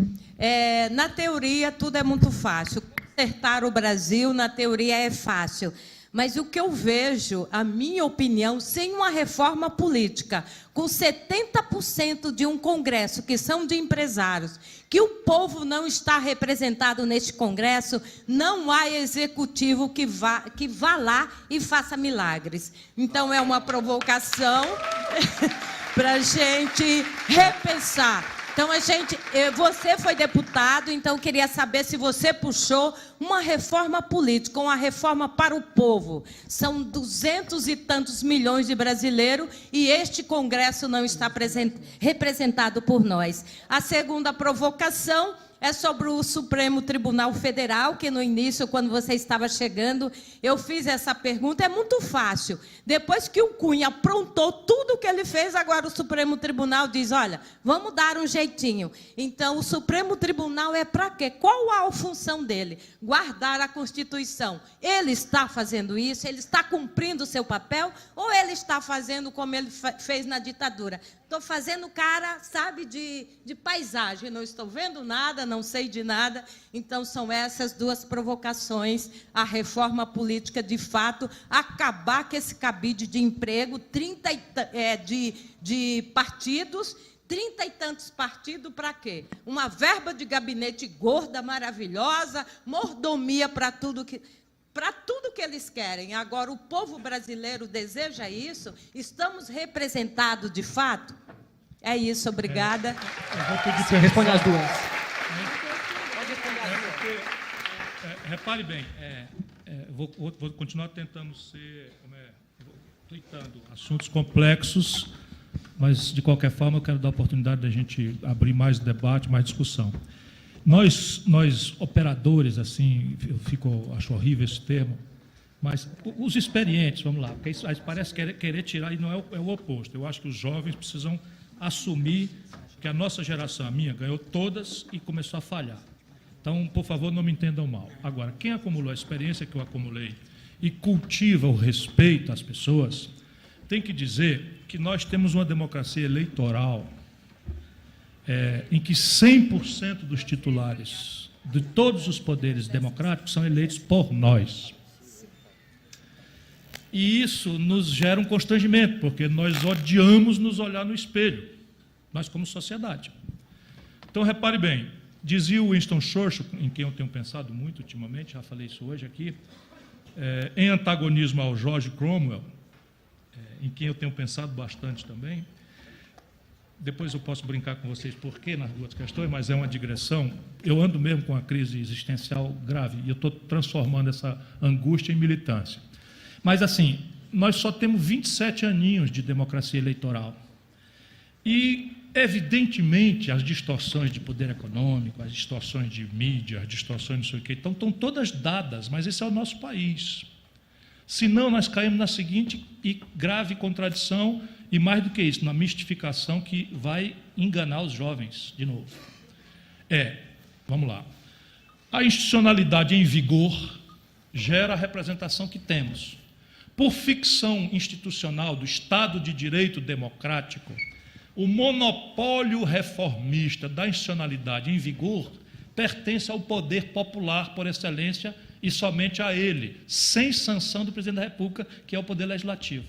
Na teoria, tudo é muito fácil. Consertar o Brasil, na teoria, é fácil. Mas o que eu vejo, a minha opinião, sem uma reforma política, com 70% de um Congresso, que são de empresários, que o povo não está representado neste Congresso, não há executivo que vá lá e faça milagres. Então, é uma provocação para a gente repensar. Então, você foi deputado, então eu queria saber se você puxou uma reforma política, uma reforma para o povo. São 200 e tantos milhões de brasileiros e este Congresso não está representado por nós. A segunda provocação é sobre o Supremo Tribunal Federal, que no início, quando você estava chegando, eu fiz essa pergunta. É muito fácil. Depois que o Cunha aprontou tudo o que ele fez, agora o Supremo Tribunal diz, olha, vamos dar um jeitinho. Então, o Supremo Tribunal é para quê? Qual a função dele? Guardar a Constituição. Ele está fazendo isso? Ele está cumprindo o seu papel? Ou ele está fazendo como ele fez na ditadura? Estou fazendo cara, sabe, de paisagem. Não estou vendo nada, não sei de nada. Então, são essas duas provocações. A reforma política, de fato, acabar com esse cabide de emprego, de partidos, 30 e tantos partidos, para quê? Uma verba de gabinete gorda, maravilhosa, mordomia para tudo que eles querem. Agora, o povo brasileiro deseja isso? Estamos representados de fato? É isso, obrigada. Eu vou pedir para responder as duas. Repare bem, vou continuar tentando tentando assuntos complexos, mas, de qualquer forma, eu quero dar a oportunidade da gente abrir mais debate, mais discussão. Nós operadores, assim, acho horrível esse termo, mas os experientes, vamos lá, porque isso parece querer tirar, e não é o oposto. Eu acho que os jovens precisam assumir que a nossa geração, a minha, ganhou todas e começou a falhar. Então, por favor, não me entendam mal. Agora, quem acumulou a experiência que eu acumulei e cultiva o respeito às pessoas, tem que dizer que nós temos uma democracia eleitoral em que 100% dos titulares de todos os poderes democráticos são eleitos por nós. E isso nos gera um constrangimento, porque nós odiamos nos olhar no espelho, nós como sociedade. Então, repare bem, dizia o Winston Churchill, em quem eu tenho pensado muito ultimamente, já falei isso hoje aqui, em antagonismo ao George Cromwell, em quem eu tenho pensado bastante também. Depois eu posso brincar com vocês por quê nas duas questões, mas é uma digressão. Eu ando mesmo com uma crise existencial grave e eu estou transformando essa angústia em militância. Mas, assim, nós só temos 27 aninhos de democracia eleitoral. E, evidentemente, as distorções de poder econômico, as distorções de mídia, as distorções não sei o quê, estão todas dadas, mas esse é o nosso país. Senão, nós caímos na seguinte e grave contradição, e mais do que isso, na mistificação que vai enganar os jovens de novo. Vamos lá, a institucionalidade em vigor gera a representação que temos. Por ficção institucional do Estado de Direito Democrático, o monopólio reformista da institucionalidade em vigor pertence ao poder popular por excelência e somente a ele, sem sanção do presidente da República, que é o poder legislativo.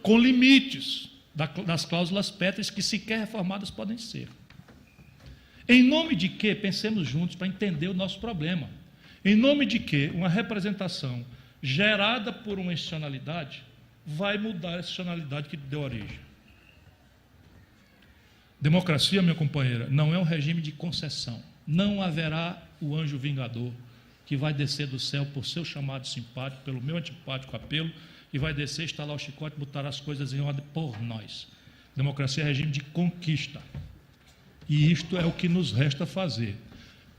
Com limites das cláusulas pétreas que sequer reformadas podem ser. Em nome de quê? Pensemos juntos para entender o nosso problema. Em nome de quê? Uma representação gerada por uma institucionalidade vai mudar a institucionalidade que deu origem. Democracia, minha companheira, não é um regime de concessão. Não haverá o anjo vingador que vai descer do céu por seu chamado simpático, pelo meu antipático apelo, e vai descer, estalar o chicote e botar as coisas em ordem por nós. Democracia é regime de conquista. E isto é o que nos resta fazer.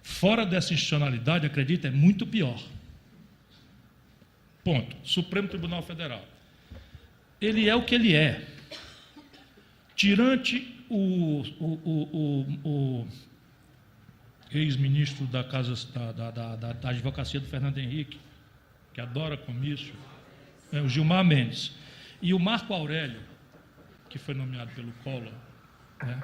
Fora dessa institucionalidade, acredita, é muito pior. Ponto. Supremo Tribunal Federal. Ele é o que ele é. Tirante o ex-ministro da Advocacia do Fernando Henrique, que adora comício, o Gilmar Mendes, e o Marco Aurélio, que foi nomeado pelo Collor, né?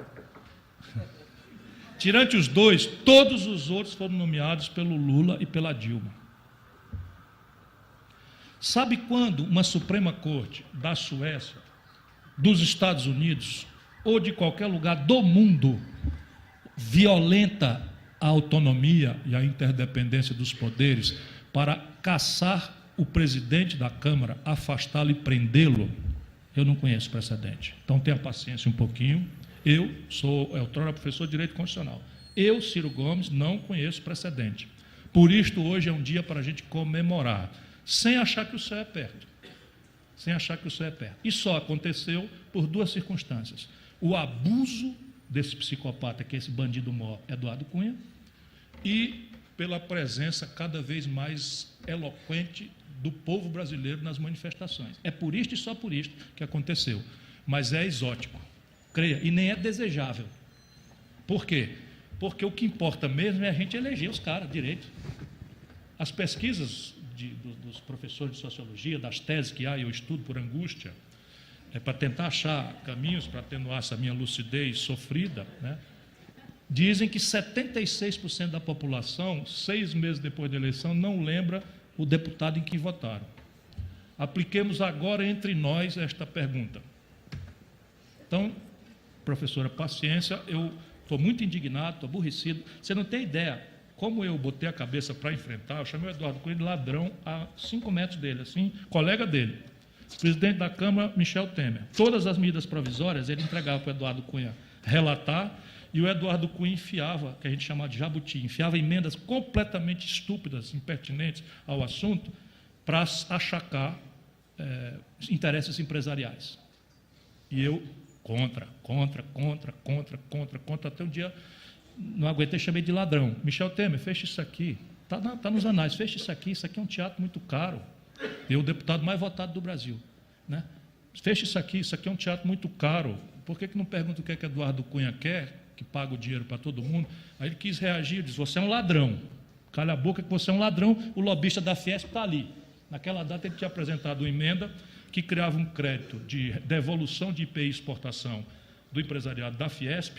Tirante os dois, todos os outros foram nomeados pelo Lula e pela Dilma. Sabe quando uma Suprema Corte da Suécia, dos Estados Unidos ou de qualquer lugar do mundo violenta a autonomia e a interdependência dos poderes para caçar o presidente da Câmara, afastá-lo e prendê-lo? Eu não conheço precedente. Então tenha paciência um pouquinho. Eu sou outrora professor de Direito Constitucional. Eu, Ciro Gomes, não conheço precedente. Por isto, hoje é um dia para a gente comemorar, sem achar que o céu é perto. Sem achar que o céu é perto. E só aconteceu por duas circunstâncias. O abuso desse psicopata, que é esse bandido maior, Eduardo Cunha, e pela presença cada vez mais eloquente do povo brasileiro nas manifestações. É por isto e só por isto que aconteceu. Mas é exótico, creia, e nem é desejável. Por quê? Porque o que importa mesmo é a gente eleger os caras direito. As pesquisas dos professores de sociologia, das teses que há, eu estudo por angústia, para tentar achar caminhos para atenuar essa minha lucidez sofrida, né? Dizem que 76% da população, 6 meses depois da eleição, não lembra o deputado em que votaram. Apliquemos agora entre nós esta pergunta. Então, professora, paciência, eu estou muito indignado, estou aborrecido. Você não tem ideia como eu botei a cabeça para enfrentar. Eu chamei o Eduardo Cunha de ladrão a 5 metros dele, assim, colega dele. Presidente da Câmara, Michel Temer. Todas as medidas provisórias ele entregava para o Eduardo Cunha relatar, e o Eduardo Cunha enfiava, que a gente chama de jabuti, enfiava emendas completamente estúpidas, impertinentes ao assunto, para achacar interesses empresariais. E eu contra, até um dia não aguentei, chamei de ladrão. Michel Temer, fecha isso aqui. Está nos anais, fecha isso aqui é um teatro muito caro. Eu, o deputado mais votado do Brasil. Né? Fecha isso aqui é um teatro muito caro. Por que não pergunta o que é que Eduardo Cunha quer, que paga o dinheiro para todo mundo? Aí ele quis reagir, disse, você é um ladrão. Calha a boca que você é um ladrão, o lobista da Fiesp está ali. Naquela data ele tinha apresentado uma emenda que criava um crédito de devolução de IPI e exportação do empresariado da Fiesp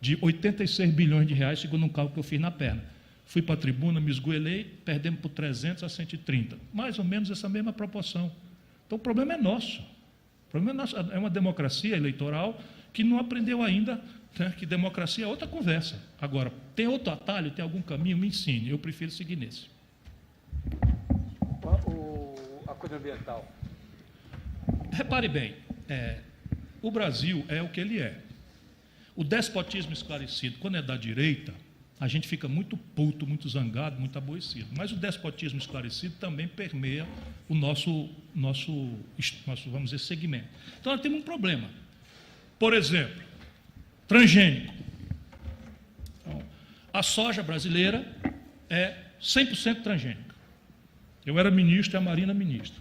de 86 bilhões de reais, segundo um cálculo que eu fiz na perna. Fui para a tribuna, me esgoelei, perdemos por 300 a 130. Mais ou menos essa mesma proporção. Então o problema é nosso. O problema é nosso. É uma democracia eleitoral que não aprendeu ainda, né, que democracia é outra conversa. Agora, tem outro atalho, tem algum caminho, me ensine. Eu prefiro seguir nesse. A coisa ambiental. Repare bem, o Brasil é o que ele é. O despotismo esclarecido, quando é da direita, a gente fica muito puto, muito zangado, muito aborrecido. Mas o despotismo esclarecido também permeia o nosso vamos dizer, segmento. Então, nós temos um problema. Por exemplo, transgênico. Então, a soja brasileira é 100% transgênica. Eu era ministro e a Marina ministra.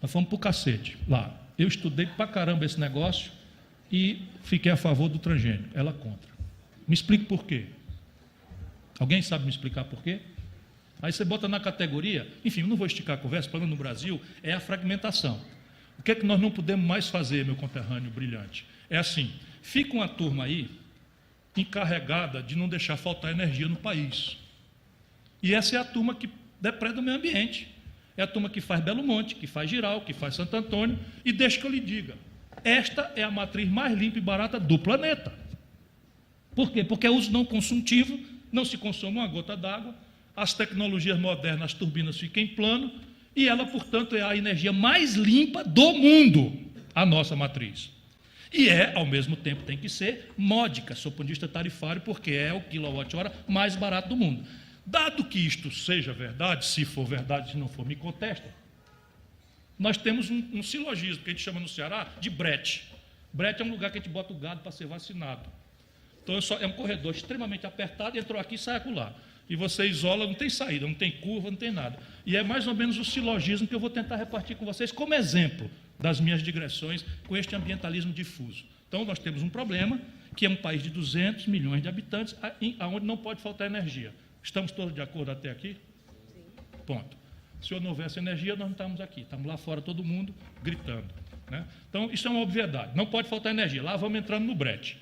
Nós fomos para o cacete lá. Eu estudei pra caramba esse negócio e fiquei a favor do transgênico. Ela contra. Me explique por quê. Alguém sabe me explicar por quê? Aí você bota na categoria, enfim, eu não vou esticar a conversa, o problema no Brasil é a fragmentação. O que é que nós não podemos mais fazer, meu conterrâneo brilhante? É assim, fica uma turma aí encarregada de não deixar faltar energia no país. E essa é a turma que depreda o meio ambiente. É a turma que faz Belo Monte, que faz Giral, que faz Santo Antônio, e deixa que eu lhe diga, esta é a matriz mais limpa e barata do planeta. Por quê? Porque é uso não consultivo, não se consome uma gota d'água, as tecnologias modernas, as turbinas ficam em plano, e ela, portanto, é a energia mais limpa do mundo, a nossa matriz. E ao mesmo tempo, tem que ser módica, sob o ponto de vista tarifário, porque é o quilowatt-hora mais barato do mundo. Dado que isto seja verdade, se for verdade, se não for, me contesta, nós temos um silogismo que a gente chama no Ceará de brete. Brete é um lugar que a gente bota o gado para ser vacinado. Então é um corredor extremamente apertado, entrou aqui e sai acolá. E você isola, não tem saída, não tem curva, não tem nada. E é mais ou menos o silogismo que eu vou tentar repartir com vocês como exemplo das minhas digressões com este ambientalismo difuso. Então nós temos um problema, que é um país de 200 milhões de habitantes, onde não pode faltar energia. Estamos todos de acordo até aqui? Sim. Ponto. Se não houvesse energia, nós não estamos aqui. Estamos lá fora, todo mundo gritando. Né? Então, isso é uma obviedade. Não pode faltar energia. Lá vamos entrando no brete.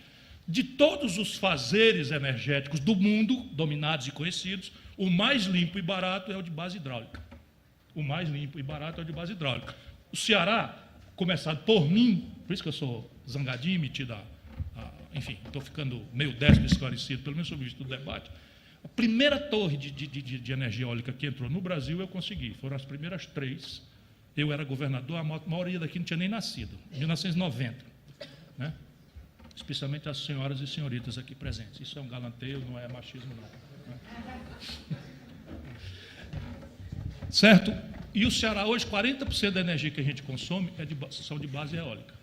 De todos os fazeres energéticos do mundo, dominados e conhecidos, o mais limpo e barato é o de base hidráulica. O mais limpo e barato é o de base hidráulica. O Ceará, começado por mim, por isso que eu sou zangadinho, metido enfim, estou ficando meio déspota esclarecido, pelo menos sobre isso do debate. A primeira torre de energia eólica que entrou no Brasil, eu consegui. Foram as primeiras 3. Eu era governador, a maioria daqui não tinha nem nascido, em 1990. Né? Especialmente as senhoras e senhoritas aqui presentes. Isso é um galanteio, não é machismo, não. Né? Certo? E o Ceará, hoje, 40% da energia que a gente consome são de base eólica.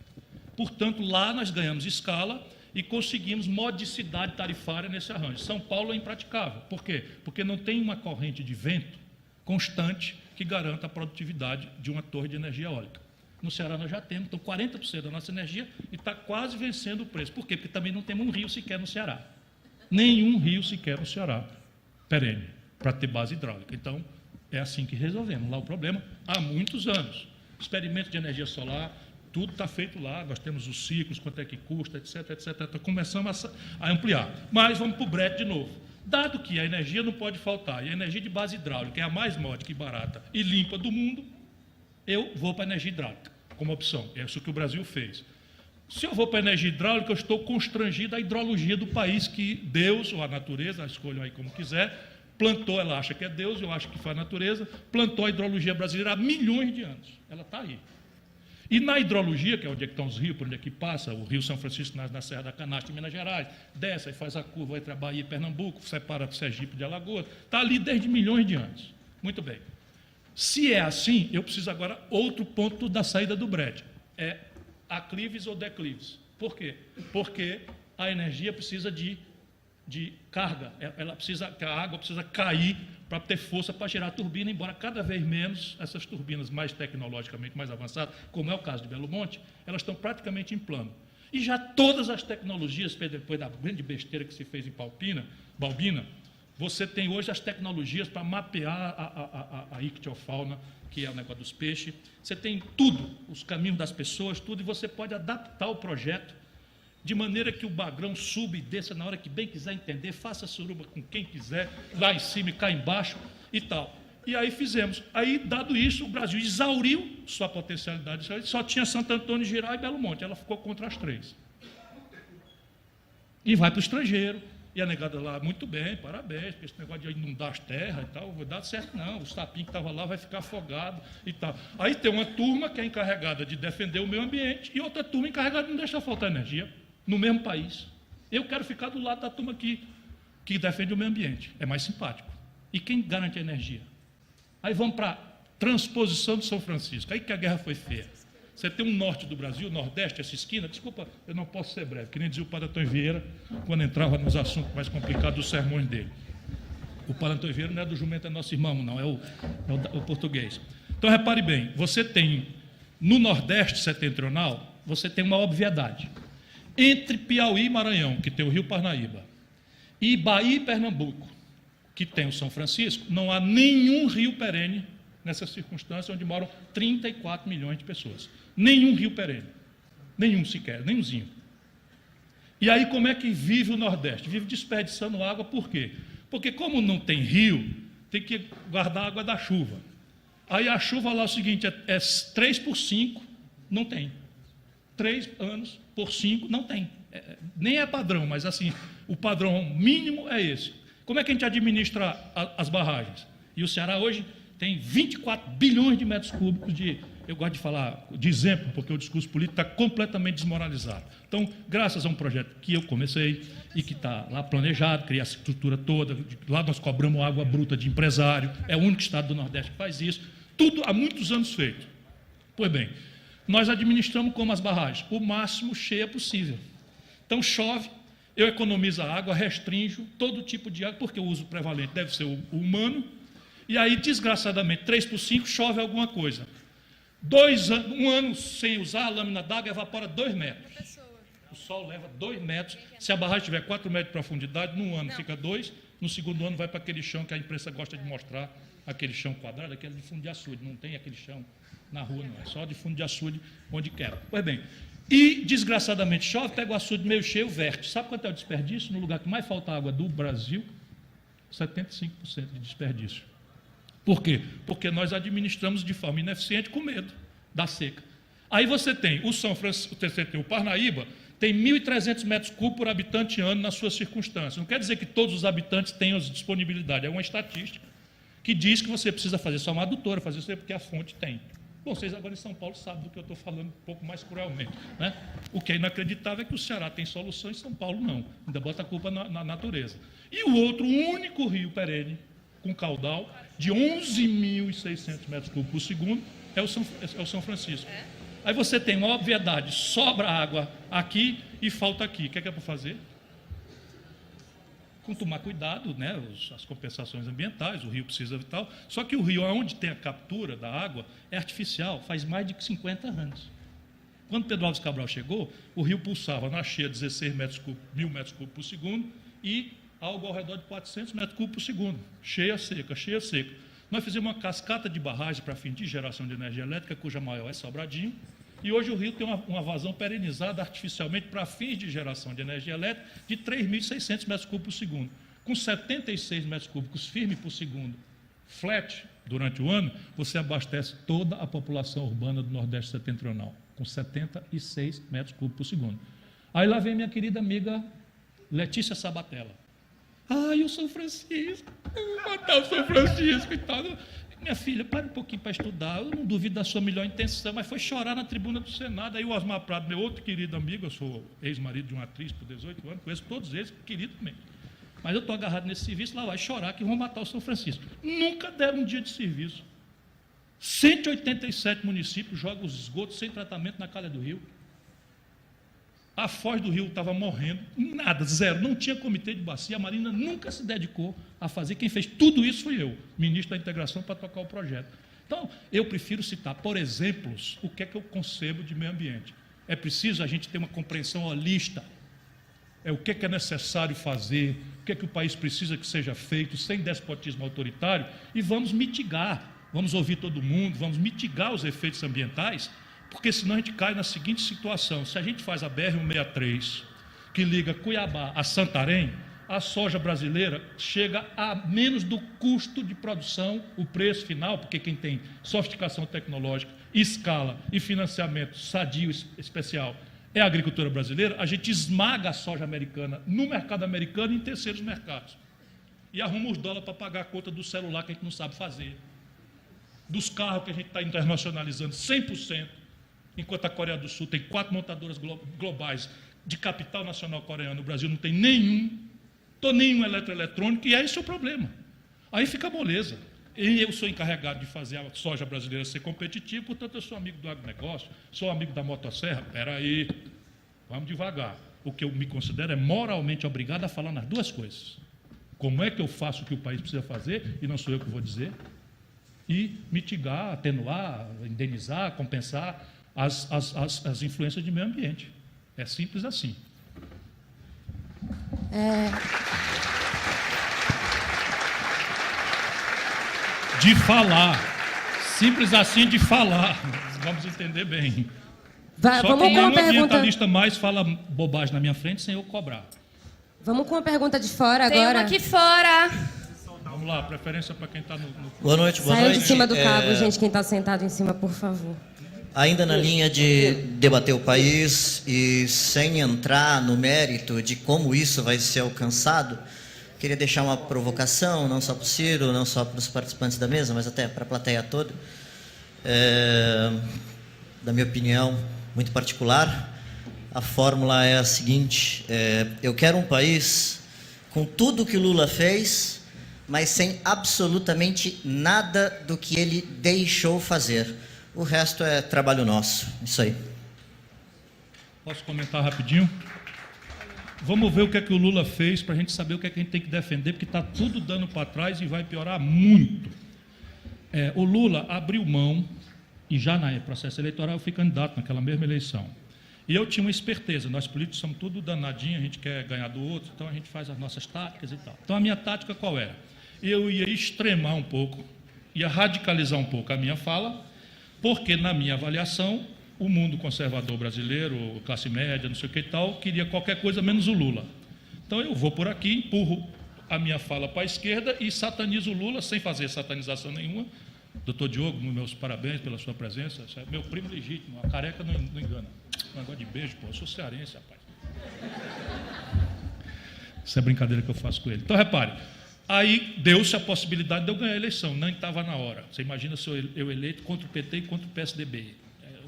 Portanto, lá nós ganhamos escala e conseguimos modicidade tarifária nesse arranjo. São Paulo é impraticável. Por quê? Porque não tem uma corrente de vento constante que garanta a produtividade de uma torre de energia eólica. No Ceará nós já temos, então 40% da nossa energia e está quase vencendo o preço. Por quê? Porque também não temos um rio sequer no Ceará. Nenhum rio sequer no Ceará, perene, para ter base hidráulica. Então, é assim que resolvemos lá o problema há muitos anos. Experimento de energia solar, tudo está feito lá, nós temos os ciclos, quanto é que custa, etc, etc. Então, começamos a ampliar. Mas vamos para o brete de novo. Dado que a energia não pode faltar, e a energia de base hidráulica é a mais módica e barata e limpa do mundo, eu vou para a energia hidráulica como opção. É isso que o Brasil fez. Se eu vou para a energia hidráulica, eu estou constrangido à hidrologia do país que Deus, ou a natureza, escolham aí como quiser, plantou, ela acha que é Deus, eu acho que foi a natureza, plantou a hidrologia brasileira há milhões de anos. Ela está aí. E na hidrologia, que é onde é que estão os rios, por onde é que passa, o Rio São Francisco na Serra da Canastra, em Minas Gerais, desce e faz a curva entre a Bahia e Pernambuco, separa Sergipe de Alagoas, está ali desde milhões de anos. Muito bem. Se é assim, eu preciso agora outro ponto da saída do brete. É aclives ou declives. Por quê? Porque a energia precisa de carga, a água precisa cair para ter força para gerar a turbina, embora cada vez menos essas turbinas mais tecnologicamente mais avançadas, como é o caso de Belo Monte, elas estão praticamente em plano. E já todas as tecnologias, depois da grande besteira que se fez em Balbina, você tem hoje as tecnologias para mapear a ictiofauna, que é o negócio dos peixes. Você tem tudo, os caminhos das pessoas, tudo, e você pode adaptar o projeto de maneira que o bagrão suba e desça na hora que bem quiser entender, faça suruba com quem quiser, lá em cima e cá embaixo e tal. E aí fizemos. Aí, dado isso, o Brasil exauriu sua potencialidade, só tinha Santo Antônio, Giral e Belo Monte. Ela ficou contra as três. E vai para o estrangeiro. E a negada lá, muito bem, parabéns, porque esse negócio de inundar as terras e tal, vai dar certo não, o sapinho que estava lá vai ficar afogado e tal. Aí tem uma turma que é encarregada de defender o meio ambiente e outra turma encarregada de não deixar faltar energia no mesmo país. Eu quero ficar do lado da turma que defende o meio ambiente, é mais simpático. E quem garante a energia? Aí vamos para a transposição de São Francisco, aí que a guerra foi feia. Você tem um norte do Brasil, o nordeste, essa esquina, desculpa, eu não posso ser breve, que nem dizia o padre Antônio Vieira, quando entrava nos assuntos mais complicados dos sermões dele. O padre Antônio Vieira não é do jumento, é nosso irmão, não, é o português. Então, repare bem, você tem, no nordeste setentrional, você tem uma obviedade. Entre Piauí e Maranhão, que tem o Rio Parnaíba, e Bahia e Pernambuco, que tem o São Francisco, não há nenhum rio perene nessa circunstância onde moram 34 milhões de pessoas. Nenhum rio perene. Nenhum sequer, nenhumzinho. E aí como é que vive o Nordeste? Vive desperdiçando água, por quê? Porque como não tem rio, tem que guardar a água da chuva. Aí a chuva lá é o seguinte, é 3 por 5, não tem. 3 anos por 5, não tem. Nem é padrão, mas assim, o padrão mínimo é esse. Como é que a gente administra as barragens? E o Ceará hoje tem 24 bilhões de metros cúbicos eu gosto de falar de exemplo, porque o discurso político está completamente desmoralizado. Então, graças a um projeto que eu comecei e que está lá planejado, criei a estrutura toda, lá nós cobramos água bruta de empresário, é o único estado do Nordeste que faz isso, tudo há muitos anos feito. Pois bem, nós administramos como as barragens, o máximo cheia possível. Então, chove, eu economizo a água, restringo todo tipo de água, porque o uso prevalente deve ser o humano, e aí, desgraçadamente, 3 por 5, chove alguma coisa. 1 ano sem usar, a lâmina d'água evapora 2 metros. O sol leva 2 metros. Se a barragem tiver 4 metros de profundidade, num ano fica 2, no segundo ano vai para aquele chão que a imprensa gosta de mostrar, aquele chão quadrado, aquele de fundo de açude. Não tem aquele chão na rua, não. É só de fundo de açude onde quer. Pois bem, e desgraçadamente chove, pega o açude meio cheio, verte. Sabe quanto é o desperdício? No lugar que mais falta água do Brasil, 75% de desperdício. Por quê? Porque nós administramos de forma ineficiente com medo da seca. Aí você tem o São Francisco, você tem o Parnaíba, tem 1.300 metros cúbicos por habitante ano nas suas circunstâncias. Não quer dizer que todos os habitantes tenham disponibilidade, é uma estatística que diz que você precisa fazer só uma adutora, fazer isso porque a fonte tem. Bom, vocês agora em São Paulo sabem do que eu estou falando um pouco mais cruelmente, né? O que é inacreditável é que o Ceará tem solução e São Paulo não, ainda bota a culpa na natureza. E o outro, o único rio perene, com caudal de 11.600 metros cúbicos por segundo, é o São Francisco. Aí você tem uma obviedade, sobra água aqui e falta aqui. O que é para fazer? Com tomar cuidado, né, as compensações ambientais, o rio precisa e tal. Só que o rio, onde tem a captura da água, é artificial, faz mais de 50 anos. Quando Pedro Álvares Cabral chegou, o rio pulsava na cheia 16 metros cúbicos, 1.000 metros cúbicos por segundo e algo ao redor de 400 metros cúbicos por segundo. Cheia, seca, cheia, seca. Nós fizemos uma cascata de barragem para fim de geração de energia elétrica, cuja maior é Sobradinho, e hoje o rio tem uma vazão perenizada artificialmente para fins de geração de energia elétrica de 3.600 metros cúbicos por segundo. Com 76 metros cúbicos firme por segundo, flat, durante o ano, você abastece toda a população urbana do Nordeste Setentrional, com 76 metros cúbicos por segundo. Aí lá vem minha querida amiga Letícia Sabatella. Ai, o São Francisco, vou matar o São Francisco e tal. Minha filha, pare um pouquinho para estudar, eu não duvido da sua melhor intenção, mas foi chorar na tribuna do Senado. Aí o Osmar Prado, meu outro querido amigo, eu sou ex-marido de uma atriz por 18 anos, conheço todos eles, querido também. Mas eu estou agarrado nesse serviço, lá vai chorar que vão matar o São Francisco. Nunca deram um dia de serviço. 187 municípios jogam os esgotos sem tratamento na calha do rio. A foz do rio estava morrendo, nada, zero, não tinha comitê de bacia, a Marina nunca se dedicou a fazer. Quem fez tudo isso fui eu, ministro da integração, para tocar o projeto. Então, eu prefiro citar, por exemplos, o que é que eu concebo de meio ambiente. É preciso a gente ter uma compreensão holista, o que é necessário fazer, o que é que o país precisa que seja feito, sem despotismo autoritário, e vamos mitigar, vamos ouvir todo mundo, vamos mitigar os efeitos ambientais, porque senão a gente cai na seguinte situação: se a gente faz a BR-163, que liga Cuiabá a Santarém, a soja brasileira chega a menos do custo de produção, o preço final, porque quem tem sofisticação tecnológica, escala e financiamento sadio especial é a agricultura brasileira. A gente esmaga a soja americana no mercado americano e em terceiros mercados. E arruma os dólares para pagar a conta do celular que a gente não sabe fazer, dos carros que a gente está internacionalizando 100%, enquanto a Coreia do Sul tem 4 montadoras globais de capital nacional coreano, o Brasil não tem nenhum eletroeletrônico, e é esse o problema. Aí fica a moleza. E eu sou encarregado de fazer a soja brasileira ser competitiva, portanto eu sou amigo do agronegócio, sou amigo da motosserra. Espera aí, vamos devagar. O que eu me considero é moralmente obrigado a falar nas duas coisas. Como é que eu faço o que o país precisa fazer, e não sou eu que vou dizer, e mitigar, atenuar, indenizar, compensar as influências de meio ambiente. É simples assim. De falar. Simples assim de falar. Vamos entender bem. Só vamos que com uma nenhum pergunta. ambientalista mais fala bobagem na minha frente sem eu cobrar. Vamos com uma pergunta de fora Tem agora. uma aqui fora. Vamos lá, preferência para quem está no... Boa noite, boa Saiam noite. de cima do cabo, gente, quem está sentado em cima, por favor. Ainda na linha de debater o país e sem entrar no mérito de como isso vai ser alcançado, queria deixar uma provocação, não só para o Ciro, não só para os participantes da mesa, mas até para a plateia toda. Da minha opinião, muito particular, a fórmula é a seguinte: eu quero um país com tudo que Lula fez, mas sem absolutamente nada do que ele deixou fazer. O resto é trabalho nosso. Isso aí. Posso comentar rapidinho? Vamos ver o que é que o Lula fez para a gente saber o que é que a gente tem que defender, porque está tudo dando para trás e vai piorar muito. O Lula abriu mão, e já no processo eleitoral eu fui candidato naquela mesma eleição. E eu tinha uma esperteza, nós políticos somos tudo danadinho, a gente quer ganhar do outro, então a gente faz as nossas táticas e tal. Então a minha tática qual era? Eu ia extremar um pouco, ia radicalizar um pouco a minha fala, porque na minha avaliação, o mundo conservador brasileiro, classe média, não sei o que e tal, queria qualquer coisa menos o Lula. Então eu vou por aqui, empurro a minha fala para a esquerda e satanizo o Lula, sem fazer satanização nenhuma. Doutor Diogo, meus parabéns pela sua presença. Meu primo legítimo, a careca não engana. Um negócio de beijo, pô, eu sou cearense, rapaz. Isso é brincadeira que eu faço com ele. Então, repare, aí deu-se a possibilidade de eu ganhar a eleição, não estava na hora. Você imagina se eu eleito contra o PT e contra o PSDB.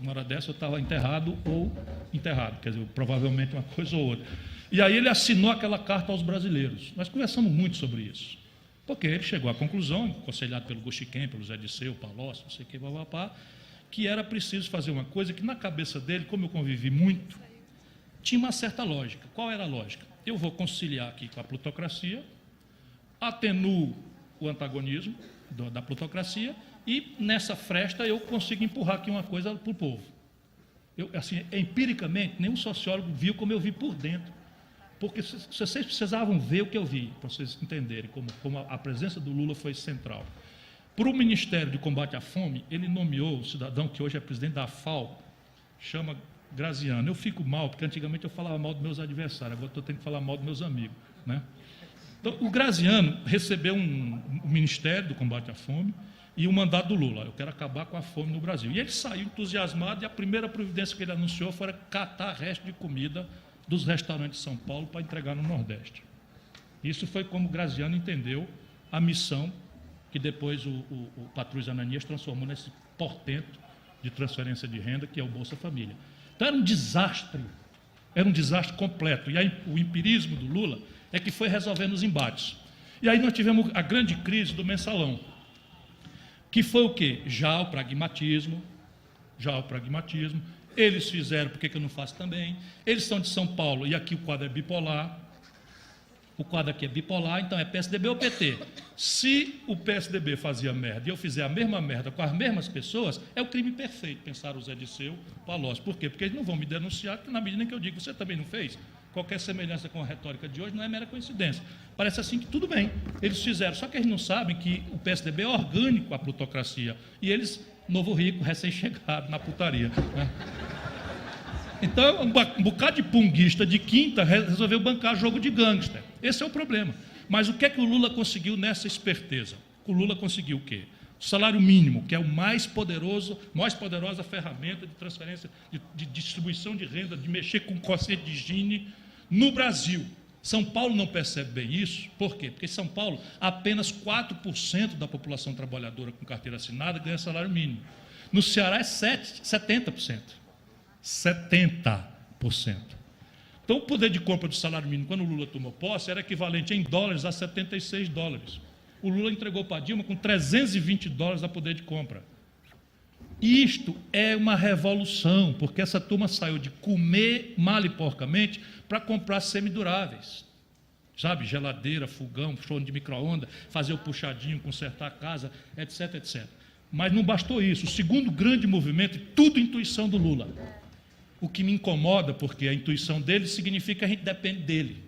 Uma hora dessa eu estava enterrado ou enterrado, quer dizer, provavelmente uma coisa ou outra. E aí ele assinou aquela carta aos brasileiros. Nós conversamos muito sobre isso, porque ele chegou à conclusão, aconselhado pelo Guxiquem, pelo Zé Disseu, Palocci, não sei o que, papapá, que era preciso fazer uma coisa que na cabeça dele, como eu convivi muito, tinha uma certa lógica. Qual era a lógica? Eu vou conciliar aqui com a plutocracia, atenuo o antagonismo da plutocracia e, nessa fresta, eu consigo empurrar aqui uma coisa para o povo. Assim, empiricamente, nenhum sociólogo viu como eu vi por dentro. Porque vocês precisavam ver o que eu vi, para vocês entenderem como a presença do Lula foi central. Para o Ministério de Combate à Fome, ele nomeou o cidadão que hoje é presidente da FAO, chama Graziano. Eu fico mal, porque antigamente eu falava mal dos meus adversários, agora estou tendo que falar mal dos meus amigos, né? Então, o Graziano recebeu um Ministério do Combate à Fome e o mandato do Lula. Eu quero acabar com a fome no Brasil. E ele saiu entusiasmado e a primeira providência que ele anunciou foi catar resto de comida dos restaurantes de São Paulo para entregar no Nordeste. Isso foi como o Graziano entendeu a missão que depois o Patrus Ananias transformou nesse portento de transferência de renda, que é o Bolsa Família. Então era um desastre completo. E aí, o empirismo do Lula é que foi resolvendo os embates. E aí nós tivemos a grande crise do mensalão, que foi o quê? Já o pragmatismo. Eles fizeram, por que eu não faço também? Eles são de São Paulo, e aqui o quadro é bipolar. O quadro aqui é bipolar, então é PSDB ou PT. Se o PSDB fazia merda e eu fizer a mesma merda com as mesmas pessoas, é o crime perfeito, pensaram o Zé Disseu, Palocci. Por quê? Porque eles não vão me denunciar, porque na medida em que eu digo, você também não fez? Qualquer semelhança com a retórica de hoje não é mera coincidência. Parece assim que tudo bem, eles fizeram, só que eles não sabem que o PSDB é orgânico à plutocracia, e eles, novo rico, recém-chegado na putaria, né? Então, um bocado de punguista de quinta resolveu bancar jogo de gangster. Esse é o problema. Mas o que é que o Lula conseguiu nessa esperteza? O Lula conseguiu o quê? O salário mínimo, que é o mais poderosa ferramenta de transferência, de distribuição de renda, de mexer com o conceito de Gini no Brasil. São Paulo não percebe bem isso. Por quê? Porque em São Paulo, apenas 4% da população trabalhadora com carteira assinada ganha salário mínimo. No Ceará é 70%. 70%. Então, o poder de compra do salário mínimo, quando o Lula tomou posse, era equivalente em dólares a 76 dólares. O Lula entregou para a Dilma com 320 dólares a poder de compra. Isto é uma revolução, porque essa turma saiu de comer mal e porcamente para comprar semiduráveis. Sabe, geladeira, fogão, forno de micro-ondas, fazer o puxadinho, consertar a casa, etc, etc. Mas não bastou isso. O segundo grande movimento, tudo intuição do Lula. O que me incomoda, porque a intuição dele significa que a gente depende dele.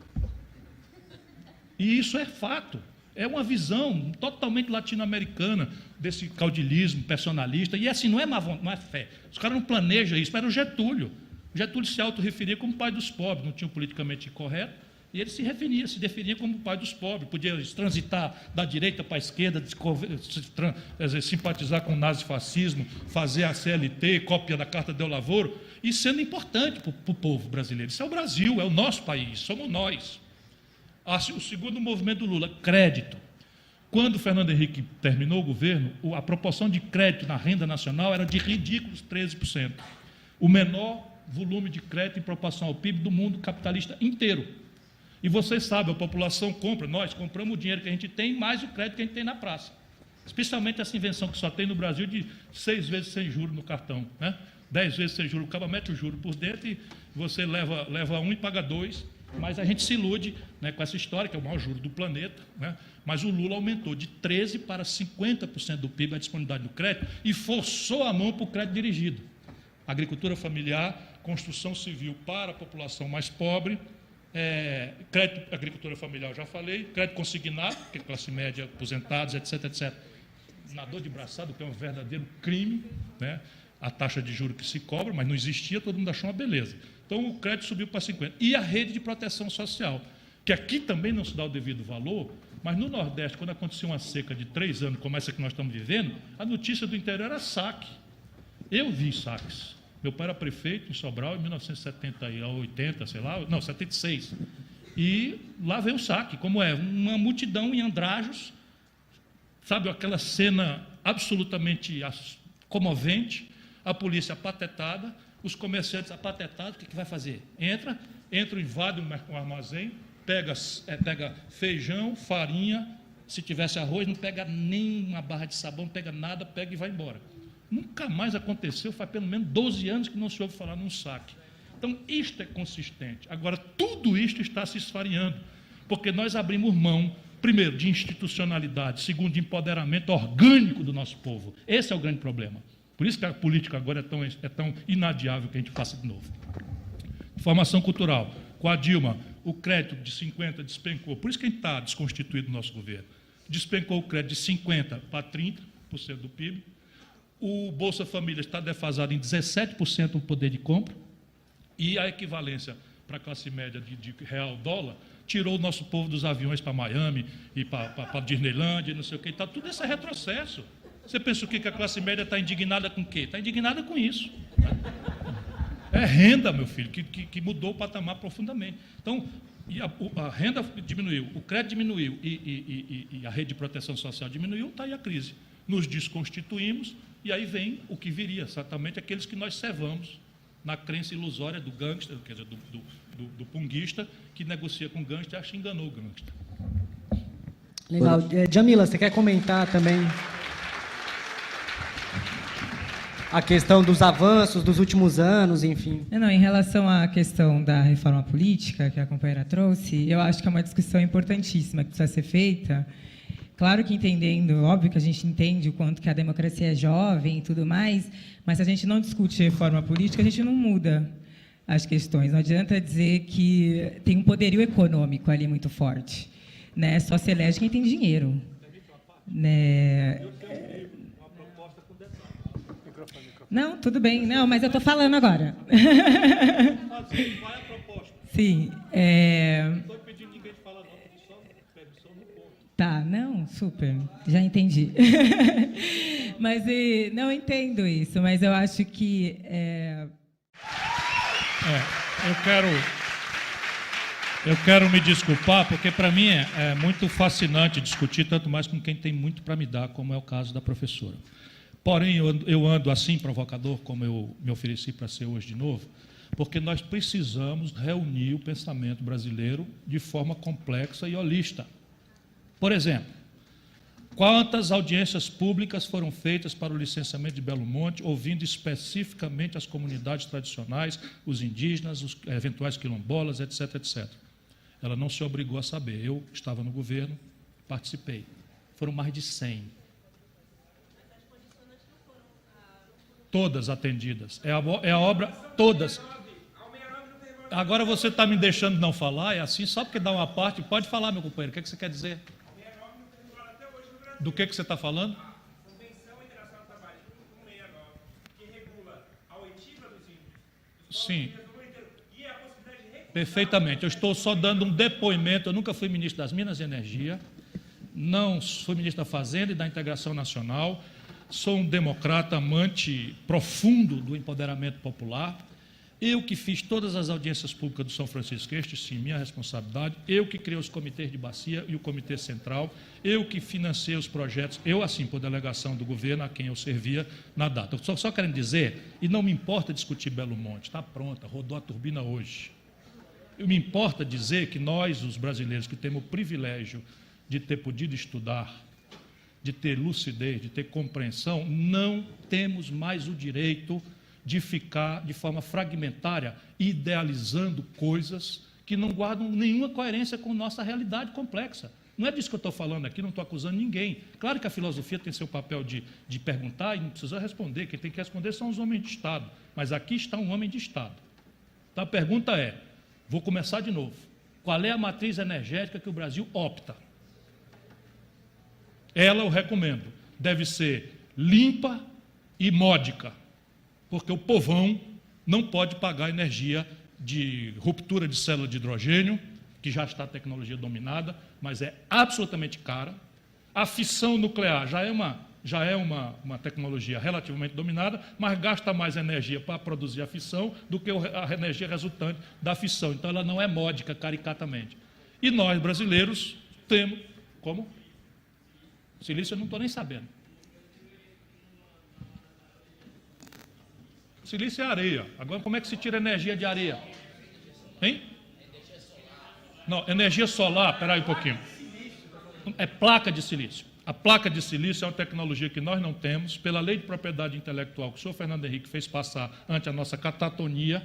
E isso é fato. É uma visão totalmente latino-americana desse caudilismo personalista. E assim, não é fé. Os caras não planejam isso. Era o Getúlio. O Getúlio se autorreferia como pai dos pobres, não tinha o politicamente correto. E ele se definia como pai dos pobres. Podia transitar da direita para a esquerda, simpatizar com o nazifascismo, fazer a CLT, cópia da Carta del Lavoro, e sendo importante para o povo brasileiro. Isso é o Brasil, é o nosso país, somos nós. O segundo movimento do Lula, crédito. Quando o Fernando Henrique terminou o governo, a proporção de crédito na renda nacional era de ridículos 13%. O menor volume de crédito em proporção ao PIB do mundo capitalista inteiro. E vocês sabem, a população compra, nós compramos o dinheiro que a gente tem, mais o crédito que a gente tem na praça. Especialmente essa invenção que só tem no Brasil de 6 vezes sem juros no cartão, né? 10 vezes sem juros, o cara mete o juro por dentro e você leva 1 e paga 2, mas a gente se ilude, né, com essa história, que é o maior juro do planeta, né? Mas o Lula aumentou de 13% para 50% do PIB a disponibilidade do crédito e forçou a mão para o crédito dirigido. Agricultura familiar, construção civil para a população mais pobre, crédito, agricultura familiar, eu já falei, crédito consignado, que é classe média, aposentados, etc, etc. Nadador de braçado, que é um verdadeiro crime, né? A taxa de juros que se cobra, mas não existia, todo mundo achou uma beleza. Então, o crédito subiu para 50%. E a rede de proteção social, que aqui também não se dá o devido valor, mas no Nordeste, quando acontecia uma seca de 3 anos, como essa que nós estamos vivendo, a notícia do interior era saque. Eu vi saques. Meu pai era prefeito em Sobral em 1970 e 80, sei lá, não, 76. E lá veio o saque, como é? Uma multidão em Andrajos, sabe, aquela cena absolutamente comovente, a polícia apatetada, os comerciantes apatetados, o que vai fazer? Entra, invade um armazém, pega feijão, farinha, se tivesse arroz, não pega nem uma barra de sabão, não pega nada, pega e vai embora. Nunca mais aconteceu, faz pelo menos 12 anos que não se ouve falar num saque. Então, isto é consistente. Agora, tudo isto está se esfareando, porque nós abrimos mão, primeiro, de institucionalidade, segundo, de empoderamento orgânico do nosso povo. Esse é o grande problema. Por isso que a política agora é tão inadiável que a gente faça de novo. Formação cultural. Com a Dilma, o crédito de 50% despencou. Por isso que a gente está desconstituído no nosso governo. Despencou o crédito de 50% para 30% do PIB. O Bolsa Família está defasado em 17% do poder de compra. E a equivalência para a classe média de real dólar tirou o nosso povo dos aviões para Miami e para Disneylândia e não sei o que. Tá, tudo isso é retrocesso. Você pensa o que a classe média está indignada com o quê? Está indignada com isso. É renda, meu filho, que mudou o patamar profundamente. Então, a renda diminuiu, o crédito diminuiu e a rede de proteção social diminuiu, está aí a crise. Nos desconstituímos e aí vem o que viria, exatamente aqueles que nós cevamos na crença ilusória do gangster, quer dizer, do punguista, que negocia com o gangster e acha que enganou o gangster. Legal. Djamila, você quer comentar também a questão dos avanços dos últimos anos, enfim? Não, em relação à questão da reforma política que a companheira trouxe, eu acho que é uma discussão importantíssima que precisa ser feita. Claro que entendendo, óbvio que a gente entende o quanto que a democracia é jovem e tudo mais, mas se a gente não discute reforma política, a gente não muda as questões. Não adianta dizer que tem um poderio econômico ali muito forte, né? Só se elege quem tem dinheiro, né? Não, tudo bem. Não, mas eu estou falando agora. Qual é a proposta? Sim. Não estou pedindo ninguém de falar, não. Só no ponto. Tá, não, super. Já entendi. Mas não entendo isso, mas eu acho que... Eu quero me desculpar, porque para mim é muito fascinante discutir, tanto mais com quem tem muito para me dar, como é o caso da professora. Porém, eu ando assim, provocador, como eu me ofereci para ser hoje de novo, porque nós precisamos reunir o pensamento brasileiro de forma complexa e holista. Por exemplo, quantas audiências públicas foram feitas para o licenciamento de Belo Monte, ouvindo especificamente as comunidades tradicionais, os indígenas, os eventuais quilombolas, etc., etc. Ela não se obrigou a saber. Eu estava no governo, participei. Foram mais de 100. Todas atendidas. É a obra, todas. Agora você está me deixando não falar, é assim, só porque dá uma parte. Pode falar, meu companheiro, o que você quer dizer? Do que você está falando? Convenção Internacional do Trabalho, junto com 69, que regula a oitiva dos índios. Sim. E a possibilidade de... Perfeitamente. Eu estou só dando um depoimento. Eu nunca fui ministro das Minas e Energia, não fui ministro da Fazenda e da Integração Nacional. Sou um democrata amante profundo do empoderamento popular. Eu que fiz todas as audiências públicas do São Francisco, este sim, minha responsabilidade. Eu que criei os comitês de bacia e o comitê central. Eu que financei os projetos, eu assim, por delegação do governo a quem eu servia na data. Só querendo dizer, e não me importa discutir Belo Monte, está pronta, rodou a turbina hoje. Me importa dizer que nós, os brasileiros, que temos o privilégio de ter podido estudar, de ter lucidez, de ter compreensão, não temos mais o direito de ficar de forma fragmentária, idealizando coisas que não guardam nenhuma coerência com nossa realidade complexa. Não é disso que eu estou falando aqui, não estou acusando ninguém. Claro que a filosofia tem seu papel de perguntar e não precisa responder. Quem tem que responder são os homens de Estado. Mas aqui está um homem de Estado. Então a pergunta é, vou começar de novo. Qual é a matriz energética que o Brasil opta? Ela, eu recomendo, deve ser limpa e módica, porque o povão não pode pagar energia de ruptura de célula de hidrogênio, que já está a tecnologia dominada, mas é absolutamente cara. A fissão nuclear já é uma tecnologia relativamente dominada, mas gasta mais energia para produzir a fissão do que a energia resultante da fissão. Então, ela não é módica, caricatamente. E nós, brasileiros, temos... Como? Silício eu não estou nem sabendo. Silício é areia. Agora, como é que se tira energia de areia? Hein? Não, energia solar, espera aí um pouquinho. É placa de silício. A placa de silício é uma tecnologia que nós não temos, pela lei de propriedade intelectual que o senhor Fernando Henrique fez passar ante a nossa catatonia,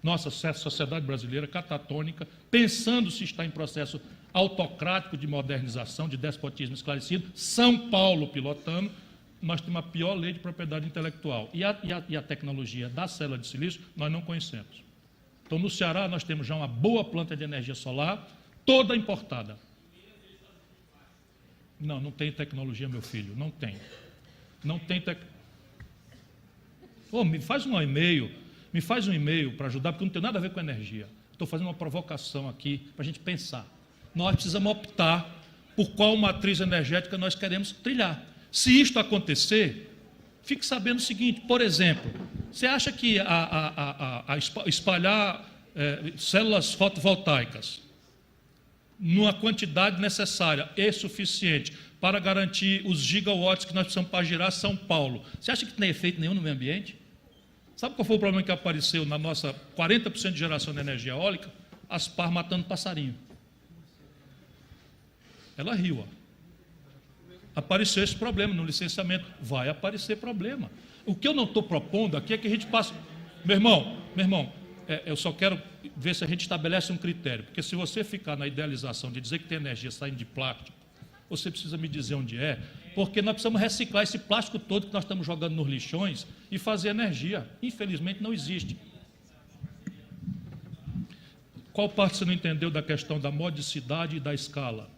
nossa sociedade brasileira catatônica, pensando se está em processo autocrático de modernização, de despotismo esclarecido, São Paulo pilotando, nós temos a pior lei de propriedade intelectual. E a tecnologia da célula de silício nós não conhecemos. Então, no Ceará, nós temos já uma boa planta de energia solar, toda importada. Não, não tem tecnologia, meu filho, não tem. Não tem tecnologia. Me faz um e-mail para ajudar, porque não tem nada a ver com energia. Estou fazendo uma provocação aqui para a gente pensar. Nós precisamos optar por qual matriz energética nós queremos trilhar. Se isto acontecer, fique sabendo o seguinte, por exemplo, você acha que espalhar células fotovoltaicas numa quantidade necessária e suficiente para garantir os gigawatts que nós precisamos para girar São Paulo, você acha que não tem efeito nenhum no meio ambiente? Sabe qual foi o problema que apareceu na nossa 40% de geração de energia eólica? As pás matando passarinho. Ela riu, ó. Apareceu esse problema no licenciamento. Vai aparecer problema. O que eu não estou propondo aqui é que a gente passe... Meu irmão, eu só quero ver se a gente estabelece um critério, porque se você ficar na idealização de dizer que tem energia saindo de plástico, você precisa me dizer onde é, porque nós precisamos reciclar esse plástico todo que nós estamos jogando nos lixões e fazer energia. Infelizmente não existe. Qual parte você não entendeu da questão da modicidade e da escala?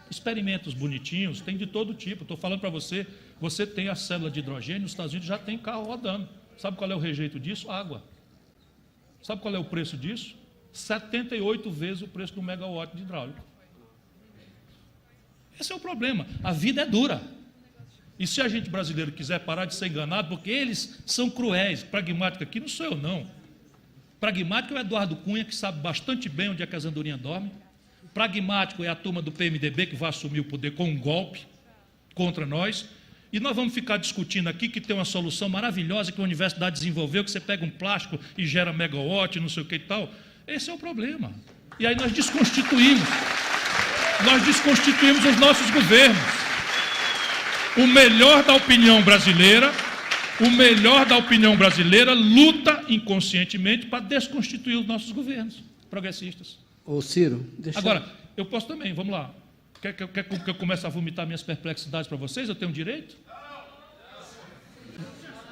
Experimentos bonitinhos, tem de todo tipo. Estou falando para você, você tem a célula de hidrogênio, nos Estados Unidos já tem carro rodando. Sabe qual é o rejeito disso? Água. Sabe qual é o preço disso? 78 vezes o preço do megawatt de hidráulico. Esse é o problema. A vida é dura. E se a gente brasileiro quiser parar de ser enganado, porque eles são cruéis, pragmático aqui não sou eu não. Pragmático é o Eduardo Cunha, que sabe bastante bem onde é que as andorinhas dormem. Pragmático é a turma do PMDB, que vai assumir o poder com um golpe contra nós. E nós vamos ficar discutindo aqui que tem uma solução maravilhosa que a universidade desenvolveu, que você pega um plástico e gera megawatt, não sei o que e tal. Esse é o problema. E aí nós desconstituímos os nossos governos. O melhor da opinião brasileira luta inconscientemente para desconstituir os nossos governos progressistas. Ô Ciro, Agora, eu posso também, vamos lá. Quer que eu comece a vomitar minhas perplexidades para vocês? Eu tenho direito?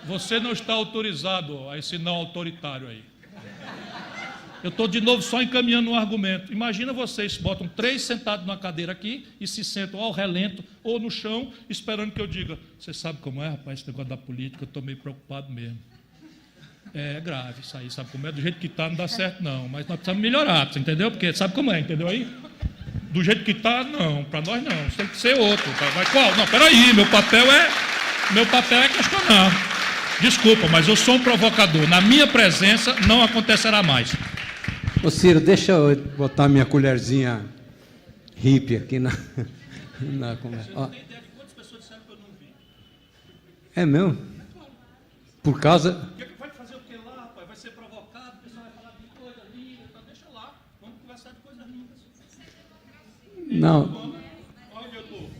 Você não está autorizado a esse não autoritário aí. Eu estou de novo só encaminhando um argumento. Imagina vocês botam 3 sentados numa cadeira aqui e se sentam ao relento ou no chão, esperando que eu diga: você sabe como é, rapaz, esse negócio da política, eu estou meio preocupado mesmo. É grave isso aí, sabe como é? Do jeito que está não dá certo não, mas nós precisamos melhorar, você entendeu? Porque sabe como é, entendeu aí? Do jeito que está, não, para nós não, isso tem que ser outro. Mas qual? Não, peraí, meu papel é questionar. Desculpa, mas eu sou um provocador. Na minha presença não acontecerá mais. Ô Ciro, deixa eu botar minha colherzinha hippie aqui na conversa. Ó. É mesmo? Por causa... Vai fazer o que lá, rapaz? Vai ser provocado, o pessoal vai falar de coisa linda, então deixa lá. Vamos conversar de coisas lindas. Não. Onde eu estou?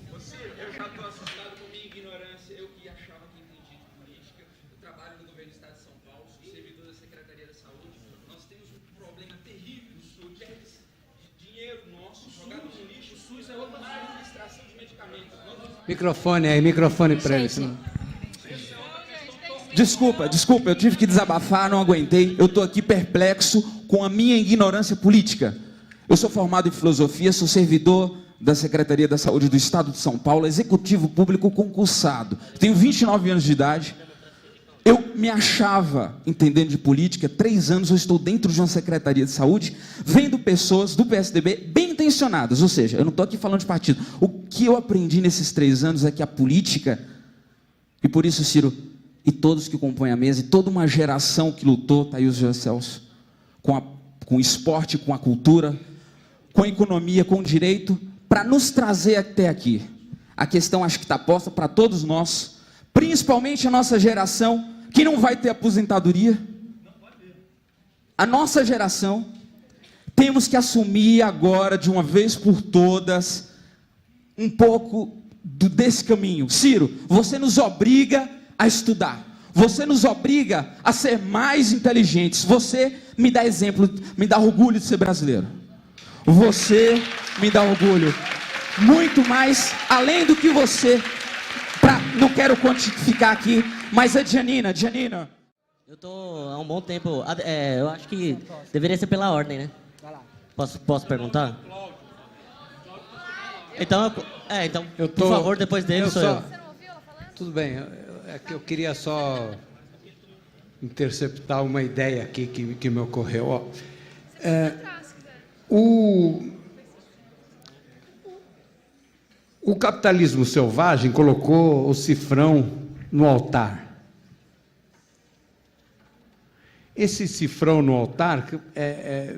Eu já estou assustado com minha ignorância. Eu que achava que entendia de política. Eu trabalho no governo do Estado de São Paulo, sou servidor da Secretaria da Saúde. Nós temos um problema terrível no SUS, de dinheiro nosso jogado no lixo. O SUS é outra administração de medicamentos. Microfone para ele. Desculpa, eu tive que desabafar, não aguentei. Eu estou aqui perplexo com a minha ignorância política. Eu sou formado em filosofia, sou servidor da Secretaria da Saúde do Estado de São Paulo, executivo público concursado. Tenho 29 anos de idade. Eu me achava entendendo de política. 3 anos eu estou dentro de uma Secretaria de Saúde, vendo pessoas do PSDB bem intencionadas. Ou seja, eu não estou aqui falando de partido. O que eu aprendi nesses 3 anos é que a política, e por isso, Ciro, e todos que compõem a mesa, e toda uma geração que lutou, está aí o José Celso, com o esporte, com a cultura, com a economia, com o direito, para nos trazer até aqui. A questão acho que está posta para todos nós, principalmente a nossa geração, que não vai ter aposentadoria. A nossa geração, temos que assumir agora, de uma vez por todas, um pouco desse caminho. Ciro, você nos obriga a estudar. Você nos obriga a ser mais inteligentes. Você me dá exemplo, me dá orgulho de ser brasileiro. Você me dá orgulho. Muito mais, além do que você. Não quero quantificar aqui, mas a Janina. Eu estou há um bom tempo. Eu acho que deveria ser pela ordem, né? Posso perguntar? Então, por favor, depois dele sou eu. Tudo bem, é que eu queria só interceptar uma ideia aqui que me ocorreu. Ó. O capitalismo selvagem colocou o cifrão no altar. Esse cifrão no altar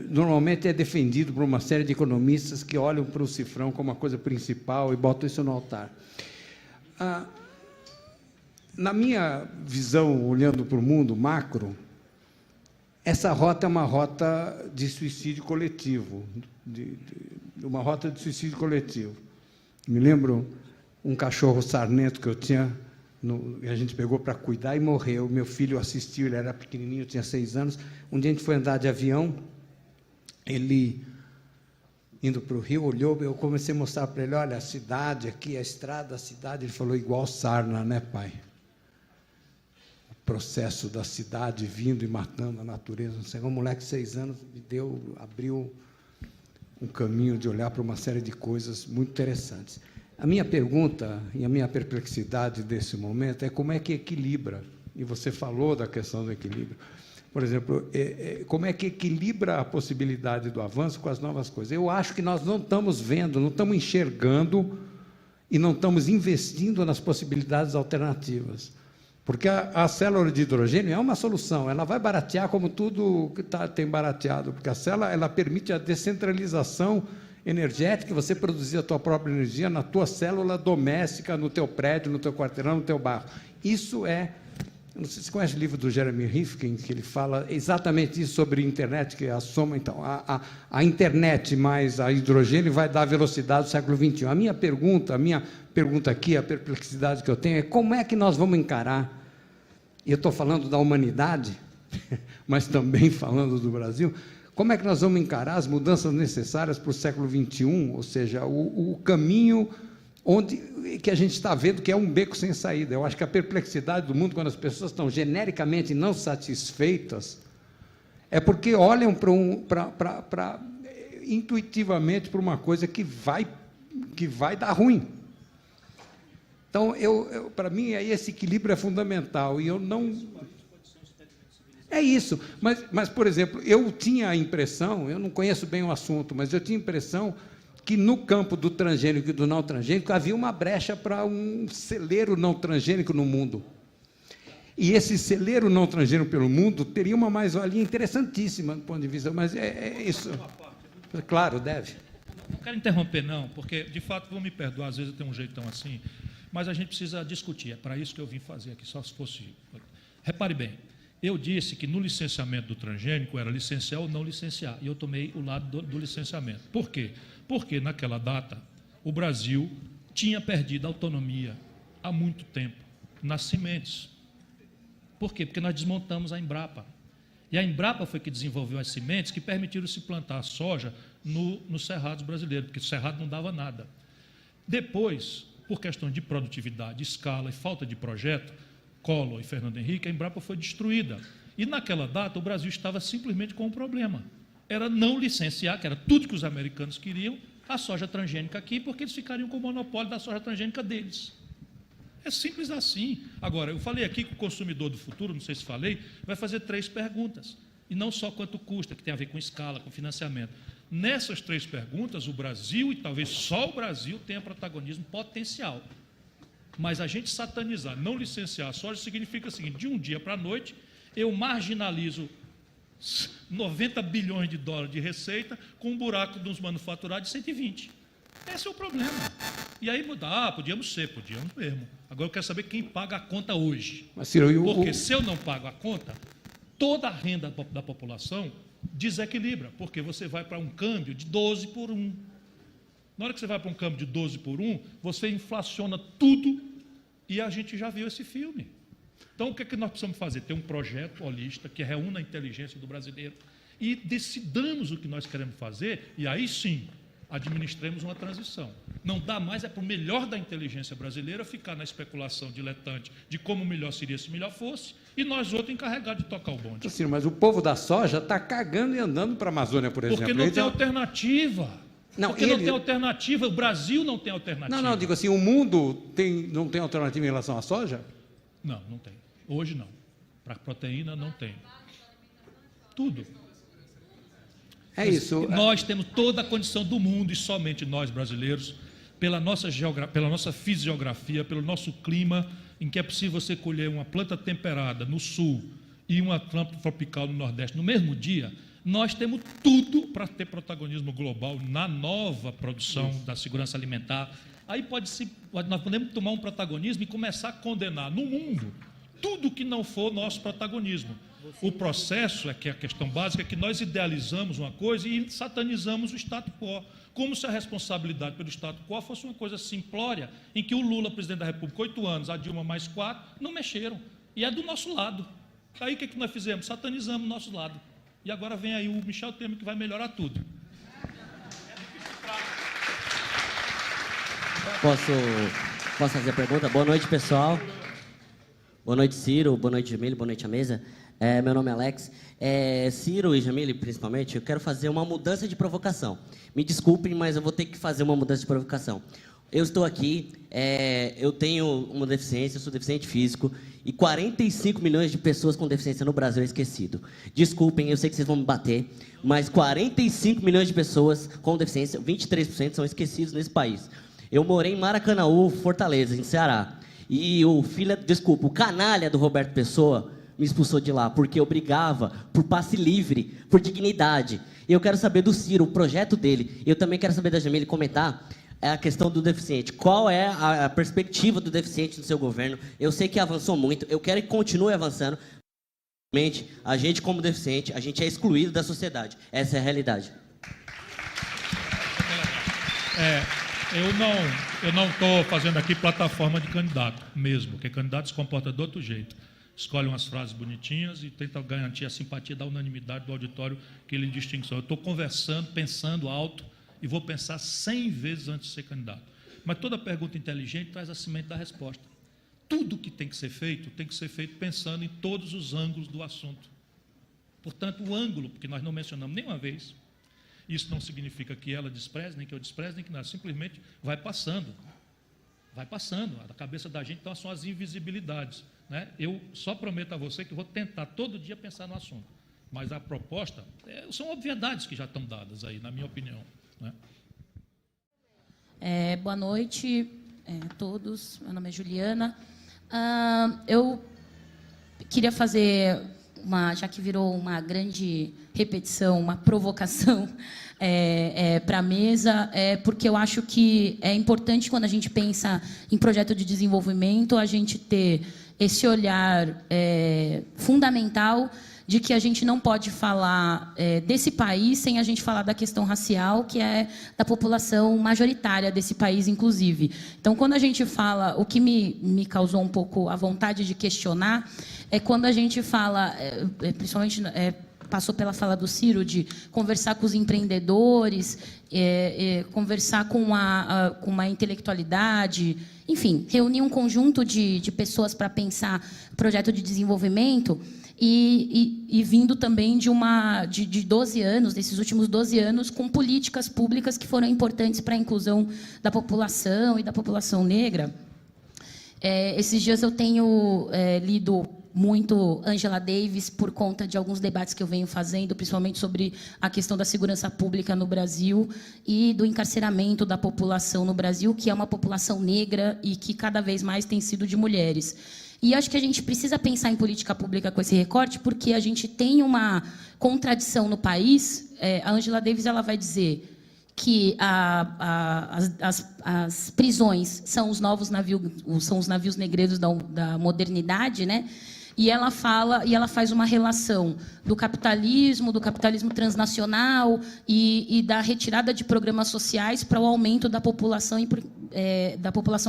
normalmente é defendido por uma série de economistas que olham para o cifrão como uma coisa principal e botam isso no altar. Na minha visão, olhando para o mundo macro, essa rota é uma rota de suicídio coletivo, uma rota de suicídio coletivo. Me lembro um cachorro sarnento que eu tinha, a gente pegou para cuidar e morreu. Meu filho assistiu, ele era pequenininho, eu tinha 6 anos. Um dia a gente foi andar de avião, ele, indo para o Rio, olhou, eu comecei a mostrar para ele, olha, a cidade aqui, a estrada, a cidade. Ele falou, igual sarna, né, pai? O processo da cidade vindo e matando a natureza. Não sei, um moleque de 6 anos abriu um caminho de olhar para uma série de coisas muito interessantes. A minha pergunta e a minha perplexidade desse momento é como é que equilibra, e você falou da questão do equilíbrio, por exemplo, como é que equilibra a possibilidade do avanço com as novas coisas. Eu acho que nós não estamos vendo, não estamos enxergando e não estamos investindo nas possibilidades alternativas. Porque a célula de hidrogênio é uma solução, ela vai baratear como tudo que tem barateado, porque a célula ela permite a descentralização energética, você produzir a tua própria energia na tua célula doméstica, no teu prédio, no teu quarteirão, no teu bairro. Isso não sei se você conhece o livro do Jeremy Rifkin, que ele fala exatamente isso sobre a internet, que é a soma, então, a internet mais a hidrogênio vai dar a velocidade do século XXI. A minha pergunta aqui, a perplexidade que eu tenho é como é que nós vamos encarar, e eu estou falando da humanidade, mas também falando do Brasil, como é que nós vamos encarar as mudanças necessárias para o século XXI, ou seja, o caminho que a gente está vendo que é um beco sem saída. Eu acho que a perplexidade do mundo, quando as pessoas estão genericamente não satisfeitas, é porque olham intuitivamente para uma coisa que vai dar ruim. Então, para mim, aí esse equilíbrio é fundamental, e eu não... É isso, mas, por exemplo, eu tinha a impressão, eu não conheço bem o assunto, mas eu tinha a impressão que no campo do transgênico e do não transgênico havia uma brecha para um celeiro não transgênico no mundo. E esse celeiro não transgênico pelo mundo teria uma mais-valia interessantíssima do ponto de vista, mas é isso. Claro, deve. Não quero interromper, não, porque, de fato, vão me perdoar, às vezes eu tenho um jeitão assim, mas a gente precisa discutir, é para isso que eu vim fazer aqui, só se fosse... Repare bem, eu disse que no licenciamento do transgênico era licenciar ou não licenciar, e eu tomei o lado do licenciamento. Por quê? Porque, naquela data, o Brasil tinha perdido a autonomia há muito tempo nas sementes. Por quê? Porque nós desmontamos a Embrapa. E a Embrapa foi que desenvolveu as sementes que permitiram se plantar a soja nos cerrados brasileiros, porque o cerrado não dava nada. Depois, por questão de produtividade, escala e falta de projeto, Collor e Fernando Henrique, a Embrapa foi destruída. E, naquela data, o Brasil estava simplesmente com um problema. Era não licenciar, que era tudo que os americanos queriam, a soja transgênica aqui, porque eles ficariam com o monopólio da soja transgênica deles. É simples assim. Agora, eu falei aqui que o consumidor do futuro, não sei se falei, vai fazer 3 perguntas. E não só quanto custa, que tem a ver com escala, com financiamento. Nessas 3 perguntas, o Brasil, e talvez só o Brasil, tenha protagonismo potencial. Mas a gente satanizar, não licenciar a soja, significa o seguinte, de um dia para a noite, eu marginalizo 90 bilhões de dólares de receita com um buraco dos manufaturados de 120. Esse é o problema. E aí podíamos mesmo. Agora eu quero saber quem paga a conta hoje. Porque se eu não pago a conta, toda a renda da população desequilibra, porque você vai para um câmbio de 12 por 1. Na hora que você vai para um câmbio de 12 por 1, você inflaciona tudo e a gente já viu esse filme. Então, o que é que nós precisamos fazer? Ter um projeto holista que reúna a inteligência do brasileiro e decidamos o que nós queremos fazer e aí sim administremos uma transição. Não dá mais para o melhor da inteligência brasileira ficar na especulação diletante de como melhor seria se melhor fosse e nós outros encarregados de tocar o bonde. Assim, mas o povo da soja está cagando e andando para a Amazônia, por exemplo. Porque não tem alternativa. Não, porque não tem alternativa, o Brasil não tem alternativa. Não, digo assim, o mundo não tem alternativa em relação à soja? Não tem. Hoje não. Para proteína não tem. Tudo. É isso. Nós temos toda a condição do mundo, e somente nós brasileiros, pela nossa fisiografia, pelo nosso clima, em que é possível você colher uma planta temperada no sul e uma planta tropical no nordeste no mesmo dia, nós temos tudo para ter protagonismo global na nova produção da segurança alimentar. Aí nós podemos tomar um protagonismo e começar a condenar no mundo tudo que não for nosso protagonismo. O processo, que é a questão básica, é que nós idealizamos uma coisa e satanizamos o status quo, como se a responsabilidade pelo status quo fosse uma coisa simplória, em que o Lula, presidente da República, 8 anos, a Dilma mais 4, não mexeram. E é do nosso lado. Aí o que nós fizemos? Satanizamos o nosso lado. E agora vem aí o Michel Temer, que vai melhorar tudo. Posso fazer a pergunta? Boa noite, pessoal. Boa noite, Ciro. Boa noite, Jamile. Boa noite, à mesa. Meu nome é Alex. Ciro e Jamile, principalmente, eu quero fazer uma mudança de provocação. Me desculpem, mas eu vou ter que fazer uma mudança de provocação. Eu estou aqui, eu tenho uma deficiência, eu sou deficiente físico, e 45 milhões de pessoas com deficiência no Brasil é esquecido. Desculpem, eu sei que vocês vão me bater, mas 45 milhões de pessoas com deficiência, 23% são esquecidos nesse país. Eu morei em Maracanaú, Fortaleza, em Ceará, e o canalha do Roberto Pessoa me expulsou de lá, porque eu brigava por passe livre, por dignidade. E eu quero saber do Ciro, o projeto dele, e eu também quero saber da Jamile comentar a questão do deficiente. Qual é a perspectiva do deficiente no seu governo? Eu sei que avançou muito, eu quero que continue avançando. A gente, como deficiente, a gente é excluído da sociedade. Essa é a realidade. Eu não estou fazendo aqui plataforma de candidato mesmo, porque candidato se comporta de outro jeito. Escolhe umas frases bonitinhas e tenta garantir a simpatia da unanimidade do auditório que ele distingue. Eu estou conversando, pensando alto, e vou pensar 100 vezes antes de ser candidato. Mas toda pergunta inteligente traz a semente da resposta. Tudo que tem que ser feito pensando em todos os ângulos do assunto. Portanto, o ângulo, porque nós não mencionamos nenhuma vez, isso não significa que ela despreze, nem que eu despreze, nem que nada, simplesmente vai passando. Vai passando. A cabeça da gente, então, são as invisibilidades. Né? Eu só prometo a você que vou tentar todo dia pensar no assunto. Mas a proposta são obviedades que já estão dadas aí, na minha opinião. Né? Boa noite a todos. Meu nome é Juliana. Eu queria fazer já que virou uma grande repetição, uma provocação para a mesa, porque eu acho que é importante, quando a gente pensa em projeto de desenvolvimento, a gente ter esse olhar fundamental de que a gente não pode falar desse país sem a gente falar da questão racial, que é da população majoritária desse país, inclusive. Então, quando a gente fala, o que me causou um pouco a vontade de questionar, é quando a gente fala, principalmente passou pela fala do Ciro, de conversar com os empreendedores, conversar com uma intelectualidade, enfim, reunir um conjunto de pessoas para pensar projeto de desenvolvimento, e vindo também de 12 anos, desses últimos 12 anos, com políticas públicas que foram importantes para a inclusão da população e da população negra. Esses dias eu tenho lido muito Angela Davis por conta de alguns debates que eu venho fazendo, principalmente sobre a questão da segurança pública no Brasil e do encarceramento da população no Brasil, que é uma população negra e que cada vez mais tem sido de mulheres. E acho que a gente precisa pensar em política pública com esse recorte, porque a gente tem uma contradição no país. A Angela Davis ela vai dizer que as prisões são os novos navios negreiros da modernidade, né? e ela faz uma relação do capitalismo transnacional e da retirada de programas sociais para o aumento da população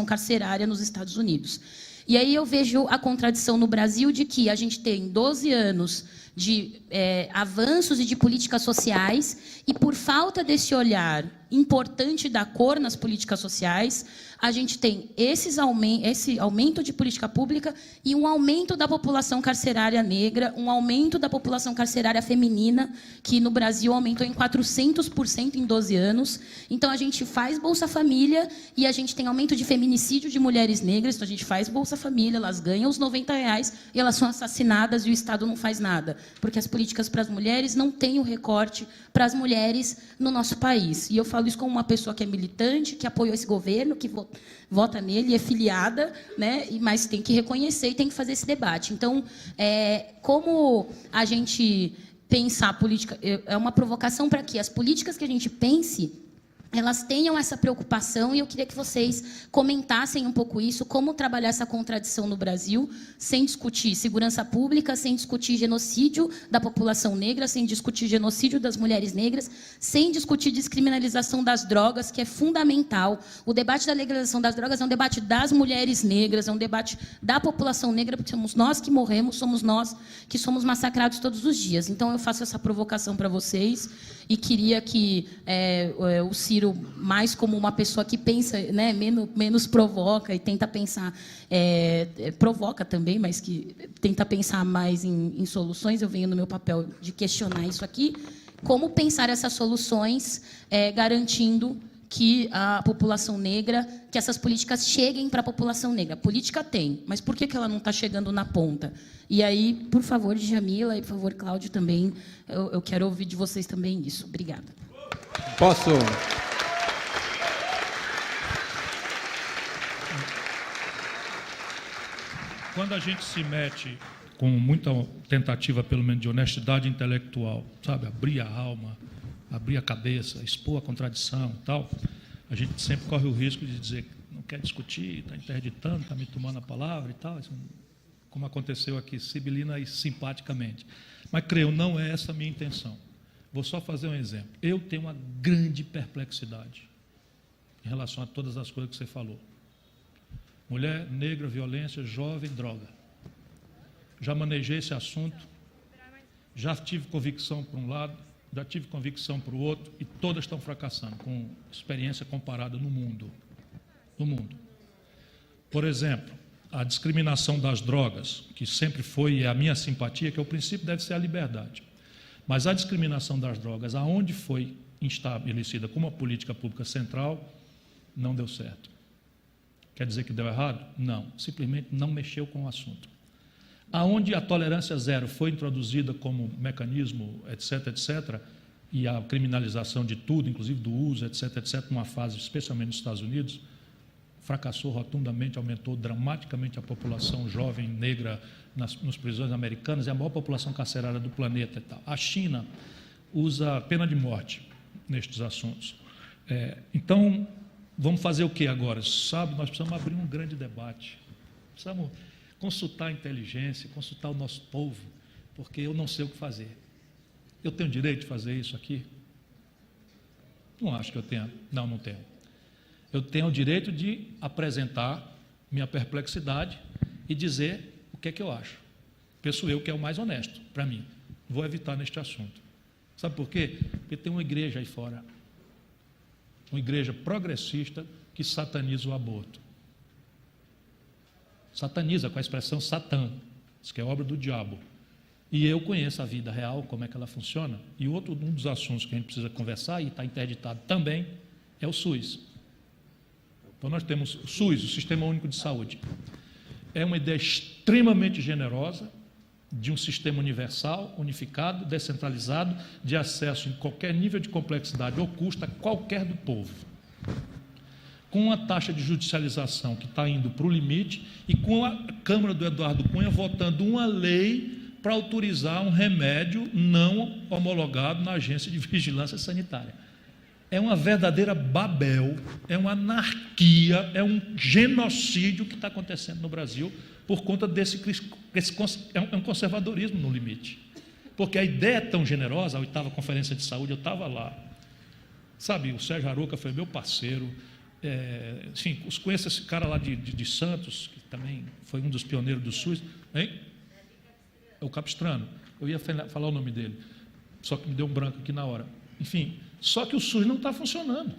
carcerária nos Estados Unidos. E aí eu vejo a contradição no Brasil de que a gente tem 12 anos de avanços e de políticas sociais, e por falta desse olhar importante da cor nas políticas sociais, a gente tem esse aumento de política pública e um aumento da população carcerária negra, um aumento da população carcerária feminina, que no Brasil aumentou em 400% em 12 anos. Então, a gente faz Bolsa Família e a gente tem aumento de feminicídio de mulheres negras. Então, a gente faz Bolsa Família, elas ganham os R$90 e elas são assassinadas e o Estado não faz nada, porque as políticas para as mulheres não têm o recorte para as mulheres no nosso país. E eu falo isso como uma pessoa que é militante, que apoiou esse governo, que vota nele, é filiada, né? Mas tem que reconhecer e tem que fazer esse debate. Então, como a gente pensar a política... É uma provocação para que as políticas que a gente pense, elas tenham essa preocupação, e eu queria que vocês comentassem um pouco isso, como trabalhar essa contradição no Brasil, sem discutir segurança pública, sem discutir genocídio da população negra, sem discutir genocídio das mulheres negras, sem discutir descriminalização das drogas, que é fundamental. O debate da legalização das drogas é um debate das mulheres negras, é um debate da população negra, porque somos nós que morremos, somos nós que somos massacrados todos os dias. Então, eu faço essa provocação para vocês, e queria que o Ciro, mais como uma pessoa que pensa, né, menos provoca e tenta pensar, provoca também, mas que tenta pensar mais em soluções. Eu venho no meu papel de questionar isso aqui, como pensar essas soluções, garantindo que a população negra, que essas políticas cheguem para a população negra. Política tem, mas por que ela não está chegando na ponta? E aí, por favor, Djamila, e por favor, Cláudio, também, eu quero ouvir de vocês também isso. Obrigada. Posso? Quando a gente se mete com muita tentativa, pelo menos, de honestidade intelectual, sabe, abrir a alma, abrir a cabeça, expor a contradição e tal, a gente sempre corre o risco de dizer que não quer discutir, está interditando, está me tomando a palavra e tal, como aconteceu aqui, sibilina e simpaticamente. Mas, creio, não é essa a minha intenção. Vou só fazer um exemplo. Eu tenho uma grande perplexidade em relação a todas as coisas que você falou. Mulher, negra, violência, jovem, droga. Já manejei esse assunto, já tive convicção por um lado, já tive convicção para o outro, e todas estão fracassando, com experiência comparada no mundo. No mundo. Por exemplo, a discriminação das drogas, que sempre foi e é a minha simpatia, que é o princípio deve ser a liberdade. Mas a discriminação das drogas, aonde foi estabelecida como uma política pública central, não deu certo. Quer dizer que deu errado? Não. Simplesmente não mexeu com o assunto. Aonde a tolerância zero foi introduzida como mecanismo, etc., etc., e a criminalização de tudo, inclusive do uso, etc., etc., numa fase, especialmente nos Estados Unidos, fracassou rotundamente, aumentou dramaticamente a população jovem negra nas prisões americanas, é a maior população carcerária do planeta e tal. A China usa pena de morte nestes assuntos. Então, vamos fazer o que agora? Sabe, nós precisamos abrir um grande debate. Precisamos consultar a inteligência, consultar o nosso povo, porque eu não sei o que fazer. Eu tenho direito de fazer isso aqui? Não acho que eu tenha. Não, não tenho. Eu tenho o direito de apresentar minha perplexidade e dizer o que é que eu acho. Penso eu que é o mais honesto para mim. Vou evitar neste assunto. Sabe por quê? Porque tem uma igreja aí fora, uma igreja progressista que sataniza o aborto. Sataniza com a expressão Satã, isso que é obra do diabo. E eu conheço a vida real, como é que ela funciona. E um dos assuntos que a gente precisa conversar, e está interditado também, é o SUS. Então, nós temos o SUS, o Sistema Único de Saúde. É uma ideia extremamente generosa de um sistema universal, unificado, descentralizado, de acesso em qualquer nível de complexidade ou custo a qualquer do povo. Com uma taxa de judicialização que está indo para o limite e com a Câmara do Eduardo Cunha votando uma lei para autorizar um remédio não homologado na Agência de Vigilância Sanitária. É uma verdadeira Babel, é uma anarquia, é um genocídio que está acontecendo no Brasil por conta é um conservadorismo no limite. Porque a ideia é tão generosa, a 8ª Conferência de Saúde, eu estava lá. Sabe, o Sérgio Arouca foi meu parceiro. Enfim, conheço esse cara lá de Santos, que também foi um dos pioneiros do SUS. Hein? É o Capistrano. Eu ia falar o nome dele, só que me deu um branco aqui na hora. Enfim, só que o SUS não está funcionando.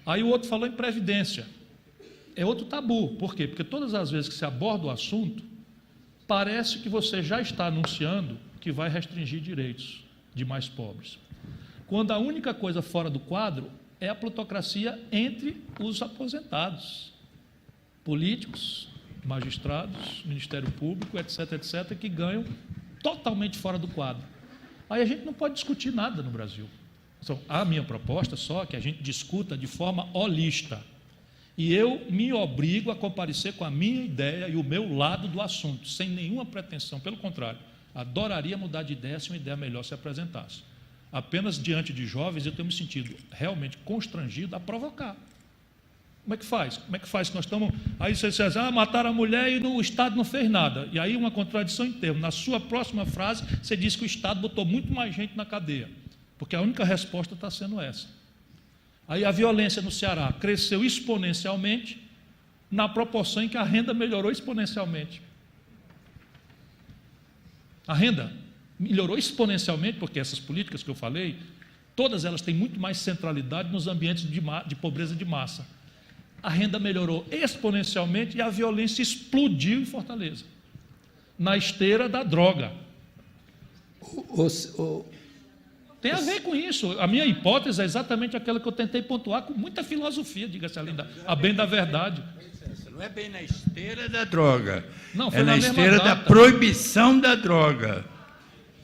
Aí o outro falou em previdência. É outro tabu. Por quê? Porque todas as vezes que se aborda o assunto, parece que você já está anunciando que vai restringir direitos de mais pobres. Quando a única coisa fora do quadro é a plutocracia entre os aposentados, políticos, magistrados, Ministério Público, etc., etc., que ganham totalmente fora do quadro. Aí a gente não pode discutir nada no Brasil. Então, a minha proposta só é que a gente discuta de forma holista. E eu me obrigo a comparecer com a minha ideia e o meu lado do assunto, sem nenhuma pretensão. Pelo contrário, adoraria mudar de ideia se uma ideia melhor se apresentasse. Apenas diante de jovens eu tenho me sentido realmente constrangido a provocar. Como é que faz? Como é que faz? Nós estamos... Aí você diz, mataram a mulher e o Estado não fez nada. E aí uma contradição em termos. Na sua próxima frase, você diz que o Estado botou muito mais gente na cadeia. Porque a única resposta está sendo essa. Aí a violência no Ceará cresceu exponencialmente na proporção em que a renda melhorou exponencialmente. A renda melhorou exponencialmente porque essas políticas que eu falei, todas elas têm muito mais centralidade nos ambientes de pobreza de massa. A renda melhorou exponencialmente e a violência explodiu em Fortaleza, na esteira da droga. Tem a ver com isso. A minha hipótese é exatamente aquela que eu tentei pontuar com muita filosofia, diga-se a bem da verdade. Não é bem na esteira da droga. Não, foi é na esteira da proibição da droga.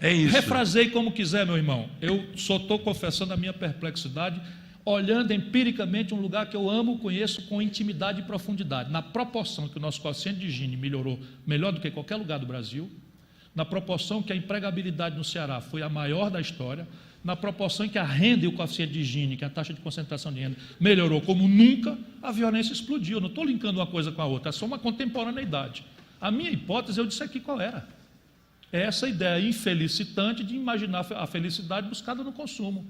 É isso. Refrasei como quiser, meu irmão. Eu só estou confessando a minha perplexidade, olhando empiricamente um lugar que eu amo, conheço com intimidade e profundidade. Na proporção que o nosso coeficiente de Gini melhorou melhor do que qualquer lugar do Brasil, na proporção que a empregabilidade no Ceará foi a maior da história, na proporção em que a renda e o coeficiente de Gini, que é a taxa de concentração de renda, melhorou como nunca, a violência explodiu. Eu não estou linkando uma coisa com a outra, é só uma contemporaneidade. A minha hipótese, eu disse aqui qual era. É essa ideia infelicitante de imaginar a felicidade buscada no consumo.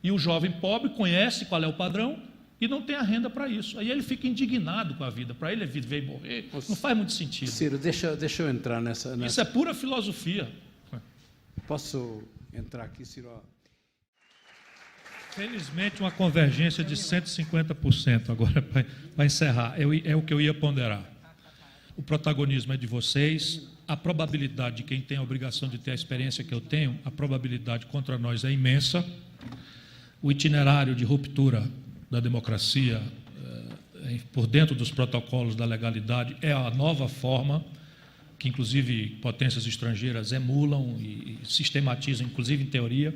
E o jovem pobre conhece qual é o padrão e não tem a renda para isso. Aí ele fica indignado com a vida. Para ele é viver e morrer. Não faz muito sentido. Ciro, deixa eu entrar nessa... Isso é pura filosofia. Posso entrar aqui, Ciro? Felizmente, uma convergência de 150% agora, para encerrar. É o que eu ia ponderar. O protagonismo é de vocês. A probabilidade de quem tem a obrigação de ter a experiência que eu tenho, a probabilidade contra nós é imensa. O itinerário de ruptura da democracia por dentro dos protocolos da legalidade é a nova forma que, inclusive, potências estrangeiras emulam e sistematizam, inclusive em teoria,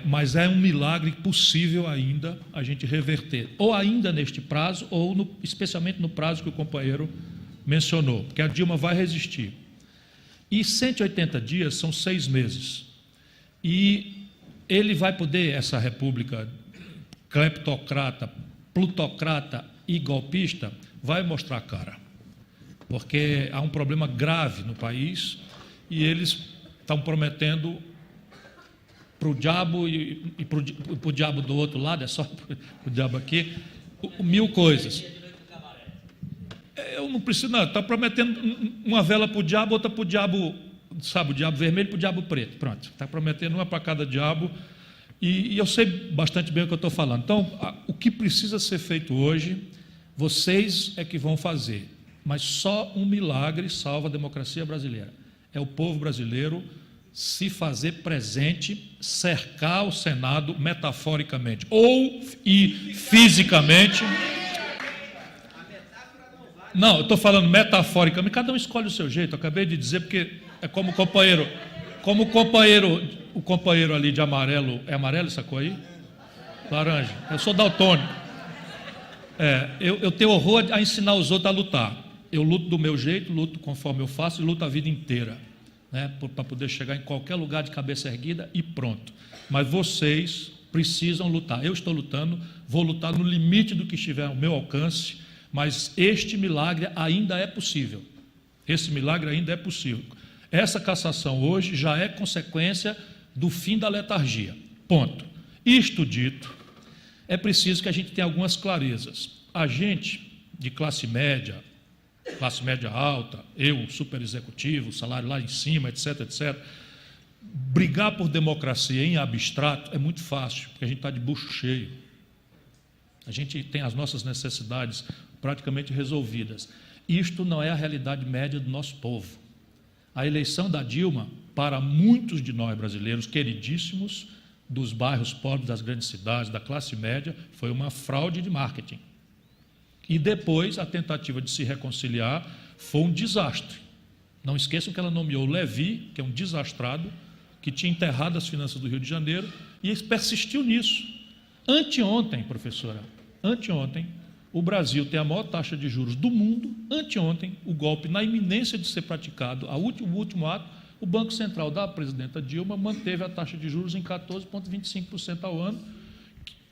mas é um milagre possível ainda a gente reverter, ou ainda neste prazo, ou especialmente no prazo que o companheiro mencionou, porque a Dilma vai resistir. E 180 dias são 6 meses. E ele vai poder, essa república cleptocrata, plutocrata e golpista, vai mostrar a cara. Porque há um problema grave no país e eles estão prometendo para o diabo e para o diabo do outro lado, é só para o diabo aqui, 1000 coisas. Eu não preciso, não, está prometendo uma vela para o diabo, outra para o diabo, sabe, o diabo vermelho para o diabo preto. Pronto, está prometendo uma para cada diabo. E eu sei bastante bem o que eu estou falando. Então, o que precisa ser feito hoje, vocês é que vão fazer. Mas só um milagre salva a democracia brasileira. É o povo brasileiro se fazer presente, cercar o Senado metaforicamente e fisicamente. Não, eu estou falando metaforicamente, cada um escolhe o seu jeito. Eu acabei de dizer porque é como o companheiro ali de amarelo, é amarelo essa cor aí? Laranja. Eu sou daltônico. Eu tenho horror a ensinar os outros a lutar. Eu luto do meu jeito, luto conforme eu faço e luto a vida inteira, né, para poder chegar em qualquer lugar de cabeça erguida e pronto. Mas vocês precisam lutar. Eu estou lutando, vou lutar no limite do que estiver ao meu alcance, mas este milagre ainda é possível. Esse milagre ainda é possível. Essa cassação hoje já é consequência do fim da letargia. Ponto. Isto dito, é preciso que a gente tenha algumas clarezas. A gente de classe média alta, eu, super executivo, salário lá em cima, etc., etc., brigar por democracia em abstrato é muito fácil, porque a gente está de bucho cheio. A gente tem as nossas necessidades praticamente resolvidas. Isto não é a realidade média do nosso povo. A eleição da Dilma, para muitos de nós brasileiros, queridíssimos, dos bairros pobres, das grandes cidades, da classe média, foi uma fraude de marketing. E depois, a tentativa de se reconciliar foi um desastre. Não esqueçam que ela nomeou o Levi, que é um desastrado, que tinha enterrado as finanças do Rio de Janeiro, e persistiu nisso. Anteontem, professora, o Brasil tem a maior taxa de juros do mundo. Anteontem, o golpe na iminência de ser praticado, o último ato, o Banco Central da presidenta Dilma manteve a taxa de juros em 14,25% ao ano,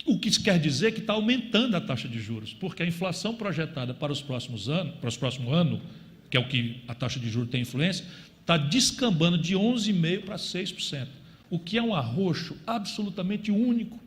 o que quer dizer que está aumentando a taxa de juros, porque a inflação projetada para os próximos anos, para o próximo ano, que é o que a taxa de juros tem influência, está descambando de 11,5% para 6%, o que é um arroxo absolutamente único,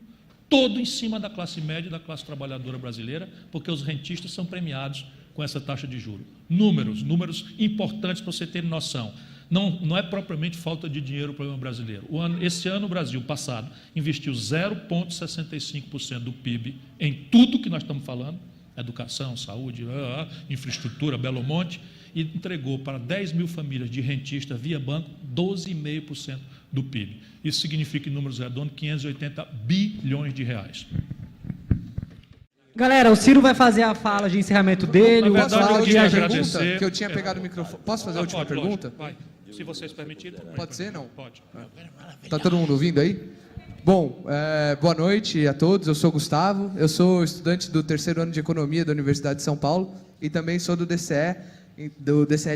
todo em cima da classe média e da classe trabalhadora brasileira, porque os rentistas são premiados com essa taxa de juros. Números importantes para você ter noção. Não é propriamente falta de dinheiro o problema brasileiro. Esse ano, o Brasil passado investiu 0,65% do PIB em tudo que nós estamos falando, educação, saúde, infraestrutura, Belo Monte, e entregou para 10 mil famílias de rentistas via banco 12,5% do PIB. Isso significa, em números redondos, 580 bilhões de reais. Galera, o Ciro vai fazer a fala de encerramento dele. Posso fazer a última pergunta? agradecer. Que eu tinha pegado o microfone. Posso fazer a última pergunta? Vai. Se vocês permitirem. Pode ser, não? Pode. Está todo mundo ouvindo aí? Bom, boa noite a todos. Eu sou Gustavo. Eu sou estudante do 3º ano de Economia da Universidade de São Paulo e também sou do DCE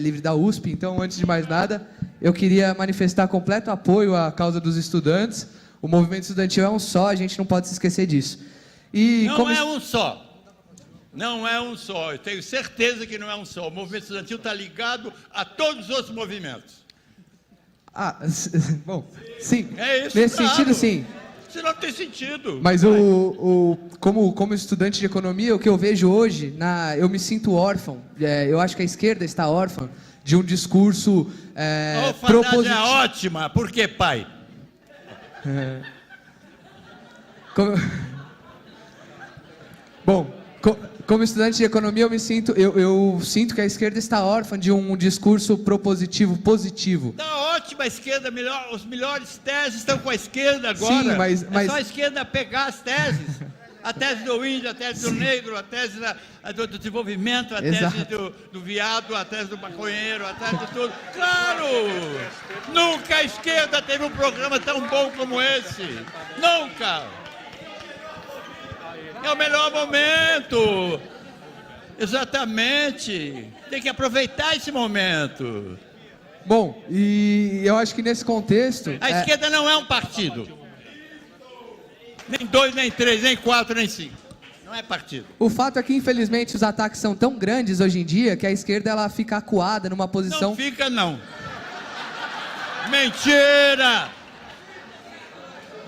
Livre da USP. Então, antes de mais nada, eu queria manifestar completo apoio à causa dos estudantes. O movimento estudantil é um só, a gente não pode se esquecer disso. Não é um só. Não é um só. Eu tenho certeza que não é um só. O movimento estudantil está ligado a todos os outros movimentos. Bom, sim. É isso, nesse claro. sentido, sim. Isso não tem sentido. Mas como estudante de economia, o que eu vejo hoje, eu me sinto órfão. Eu acho que a esquerda está órfã de um discurso propositivo. É ótima. Por que, pai? Bom, como estudante de economia, eu sinto que a esquerda está órfã de um discurso propositivo, positivo. Está ótima a esquerda, os melhores teses estão com a esquerda agora. Sim, mas É só a esquerda pegar as teses. A tese do índio, a tese do negro, a tese do desenvolvimento, a tese do viado, a tese do maconheiro, a tese de tudo. Claro! Nunca a esquerda teve um programa tão bom como esse. Nunca! É o melhor momento. Exatamente. Tem que aproveitar esse momento. Bom, e eu acho que nesse contexto... A esquerda não é um partido. Nem 2, nem 3, nem 4, nem 5. Não é partido. O fato é que, infelizmente, os ataques são tão grandes hoje em dia que a esquerda ela fica acuada numa posição... Não fica, não. Mentira!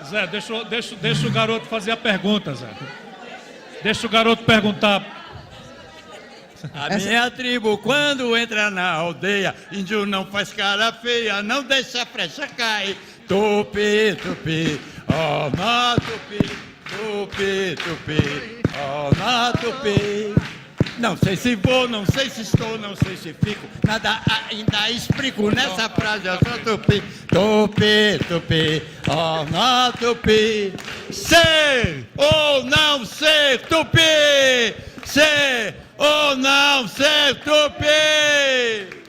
Zé, deixa o garoto fazer a pergunta, Zé. Deixa o garoto perguntar. A minha tribo, quando entra na aldeia, índio não faz cara feia, não deixa a flecha cair. Tupi, tupi, oh, na tupi, tupi, tupi, oh, na tupi. Não sei se vou, não sei se estou, não sei se fico, nada ainda explico nessa frase, eu sou tupi, tupi, tupi, oh, na tupi. Ser ou não ser tupi, ser ou não ser tupi.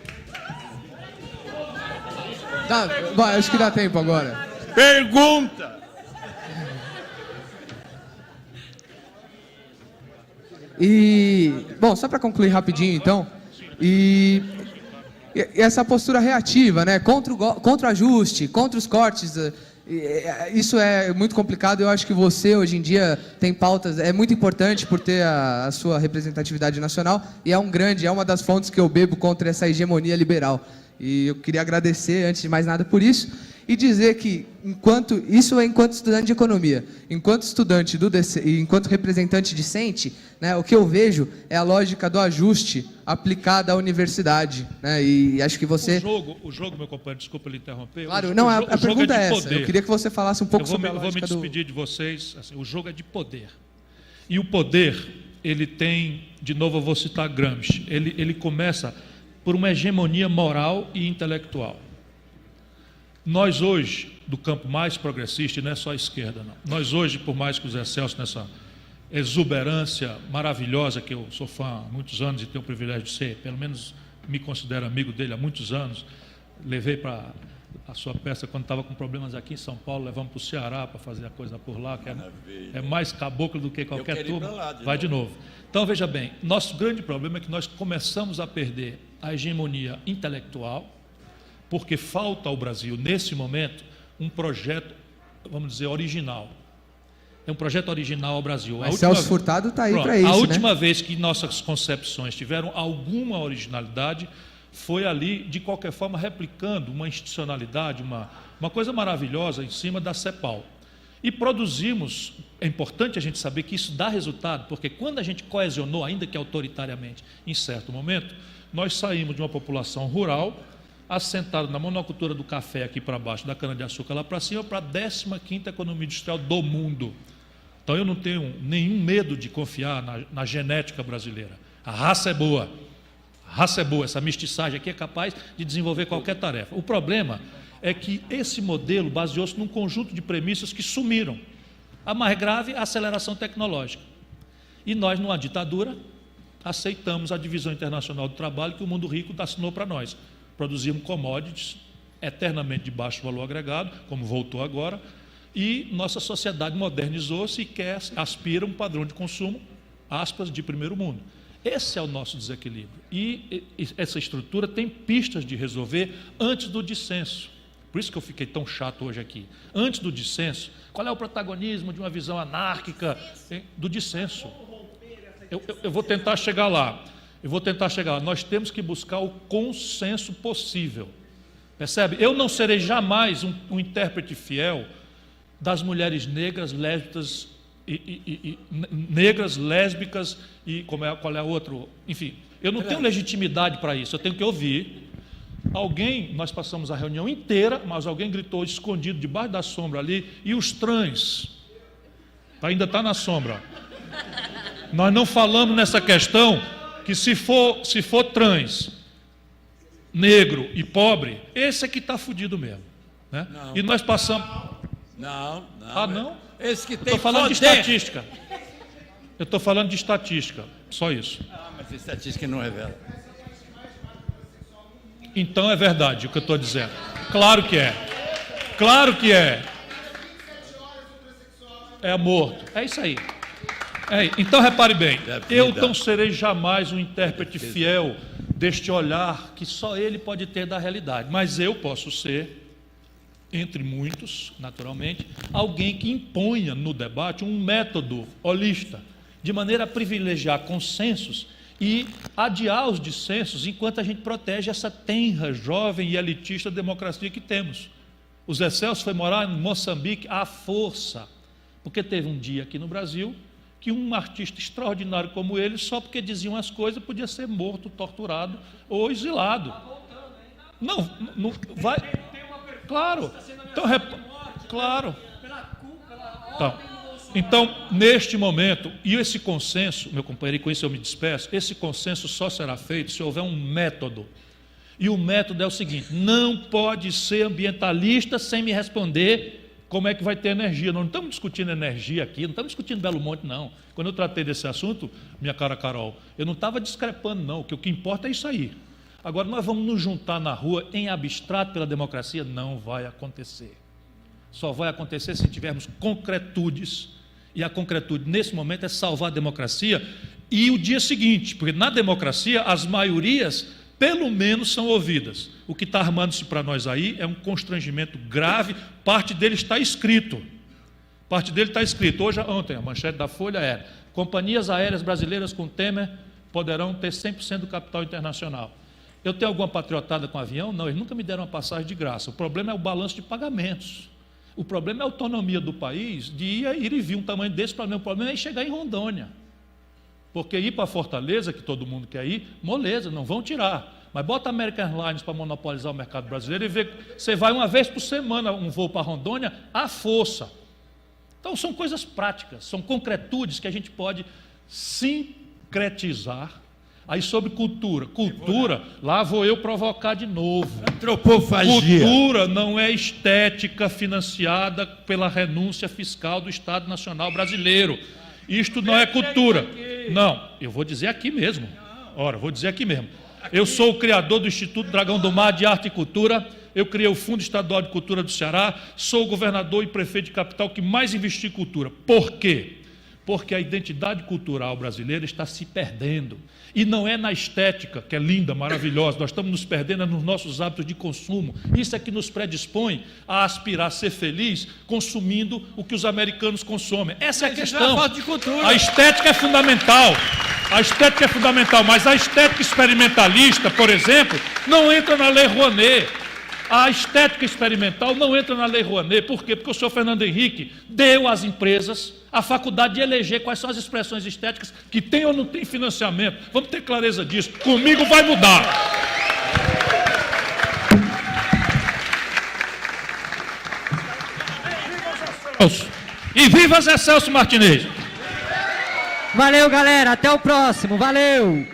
Vai, acho que dá tempo agora. Pergunta. Bom, só para concluir rapidinho, então, e essa postura reativa, né, contra o ajuste, contra os cortes, Isso é muito complicado. Eu acho que você, hoje em dia, tem pautas... É muito importante por ter a sua representatividade nacional e é uma das fontes que eu bebo contra essa hegemonia liberal. E eu queria agradecer, antes de mais nada, por isso e dizer que, enquanto estudante de economia, enquanto estudante do DC, e enquanto representante discente, né, o que eu vejo é a lógica do ajuste aplicada à universidade, né, e acho que você... O jogo, meu companheiro, desculpa lhe interromper. Claro, não, a pergunta é essa. Poder. Eu queria que você falasse um pouco sobre a lógica Eu vou me despedir de vocês. Assim, o jogo é de poder. E o poder, ele tem, de novo eu vou citar Gramsci, ele começa por uma hegemonia moral e intelectual. Nós hoje, do campo mais progressista, e não é só a esquerda, não. Nós hoje, por mais que o Zé Celso, nessa exuberância maravilhosa, que eu sou fã há muitos anos e tenho o privilégio de ser, pelo menos me considero amigo dele há muitos anos, levei para a sua peça quando estava com problemas aqui em São Paulo, levamos para o Ceará para fazer a coisa por lá, que é mais caboclo do que qualquer turma. Vai de novo. Então, veja bem, nosso grande problema é que nós começamos a perder a hegemonia intelectual, porque falta ao Brasil, nesse momento, um projeto, vamos dizer, original. É um projeto original ao Brasil. Mas Celso Furtado está aí para isso, A última vez que nossas concepções tiveram alguma originalidade foi ali, de qualquer forma, replicando uma institucionalidade, uma coisa maravilhosa em cima da CEPAL. E produzimos, é importante a gente saber que isso dá resultado, porque quando a gente coesionou, ainda que autoritariamente, em certo momento, nós saímos de uma população rural, assentado na monocultura do café aqui para baixo, da cana-de-açúcar lá para cima, para a 15ª economia industrial do mundo. Então eu não tenho nenhum medo de confiar na genética brasileira. A raça é boa. A raça é boa. Essa mestiçagem aqui é capaz de desenvolver qualquer tarefa. O problema é que esse modelo baseou-se num conjunto de premissas que sumiram. A mais grave, a aceleração tecnológica. E nós, numa ditadura, aceitamos a divisão internacional do trabalho que o mundo rico assinou para nós. Produzimos commodities eternamente de baixo valor agregado, como voltou agora, e nossa sociedade modernizou-se e aspira um padrão de consumo, aspas, de primeiro mundo. Esse é o nosso desequilíbrio. E essa estrutura tem pistas de resolver antes do dissenso. Por isso que eu fiquei tão chato hoje aqui. Antes do dissenso, qual é o protagonismo de uma visão anárquica do dissenso? Eu vou tentar chegar lá. Nós temos que buscar o consenso possível. Percebe? Eu não serei jamais um intérprete fiel das mulheres negras, lésbicas e qual é a outra? Enfim, eu não tenho legitimidade para isso. Eu tenho que ouvir alguém. Nós passamos a reunião inteira, mas alguém gritou escondido debaixo da sombra ali, e os trans ainda está na sombra. Nós não falamos nessa questão que se for trans, negro e pobre, esse é que está fudido mesmo, né? Não. E nós passamos... Não. Ah, não? Esse que tem Estou falando de poder. estatística. Eu estou falando de estatística, só isso. Ah, mas a estatística não revela. Então é verdade o que eu estou dizendo. Claro que é. Claro que é. É morto. É isso aí. Então, repare bem, eu não serei jamais um intérprete fiel deste olhar que só ele pode ter da realidade, mas eu posso ser, entre muitos, naturalmente, alguém que imponha no debate um método holista, de maneira a privilegiar consensos e adiar os dissensos enquanto a gente protege essa tenra, jovem e elitista democracia que temos. O Zé Celso foi morar em Moçambique à força, porque teve um dia aqui no Brasil que um artista extraordinário como ele, só porque diziam as coisas, podia ser morto, torturado ou exilado. Não vai... Claro. Claro. Então, neste momento, e esse consenso, meu companheiro, e com isso eu me despeço, esse consenso só será feito se houver um método. E o método é o seguinte: não pode ser ambientalista sem me responder como é que vai ter energia. Nós não estamos discutindo energia aqui, não estamos discutindo Belo Monte, não. Quando eu tratei desse assunto, minha cara Carol, eu não estava discrepando, não. O que importa é isso aí. Agora, nós vamos nos juntar na rua em abstrato pela democracia? Não vai acontecer. Só vai acontecer se tivermos concretudes. E a concretude, nesse momento, é salvar a democracia e o dia seguinte. Porque na democracia, as maiorias pelo menos são ouvidas. O que está armando-se para nós aí é um constrangimento grave, parte dele está escrito. Ontem, a manchete da Folha era: companhias aéreas brasileiras com Temer poderão ter 100% do capital internacional. Eu tenho alguma patriotada com avião? Não, eles nunca me deram uma passagem de graça. O problema é o balanço de pagamentos. O problema é a autonomia do país de ir e vir um tamanho desse. O problema é chegar em Rondônia. Porque ir para Fortaleza, que todo mundo quer ir, moleza, não vão tirar. Mas bota a American Airlines para monopolizar o mercado brasileiro e vê, você vai uma vez por semana um voo para Rondônia à força. Então são coisas práticas, são concretudes que a gente pode sincretizar. Aí sobre cultura, lá vou eu provocar de novo. Antropofagia. Cultura não é estética financiada pela renúncia fiscal do Estado Nacional Brasileiro. Isto não é cultura. Não, eu vou dizer aqui mesmo. Eu sou o criador do Instituto Dragão do Mar de Arte e Cultura. Eu criei o Fundo Estadual de Cultura do Ceará. Sou o governador e prefeito de capital que mais investiu em cultura. Por quê? Porque a identidade cultural brasileira está se perdendo. E não é na estética, que é linda, maravilhosa, nós estamos nos perdendo nos nossos hábitos de consumo. Isso é que nos predispõe a aspirar a ser feliz consumindo o que os americanos consomem. Essa é a questão. A estética é fundamental. Mas a estética experimentalista, por exemplo, não entra na Lei Rouanet. A estética experimental não entra na Lei Rouanet. Por quê? Porque o senhor Fernando Henrique deu às empresas a faculdade de eleger quais são as expressões estéticas que tem ou não tem financiamento. Vamos ter clareza disso. Comigo vai mudar. E viva Zé Celso Martinez! Valeu, galera. Até o próximo. Valeu!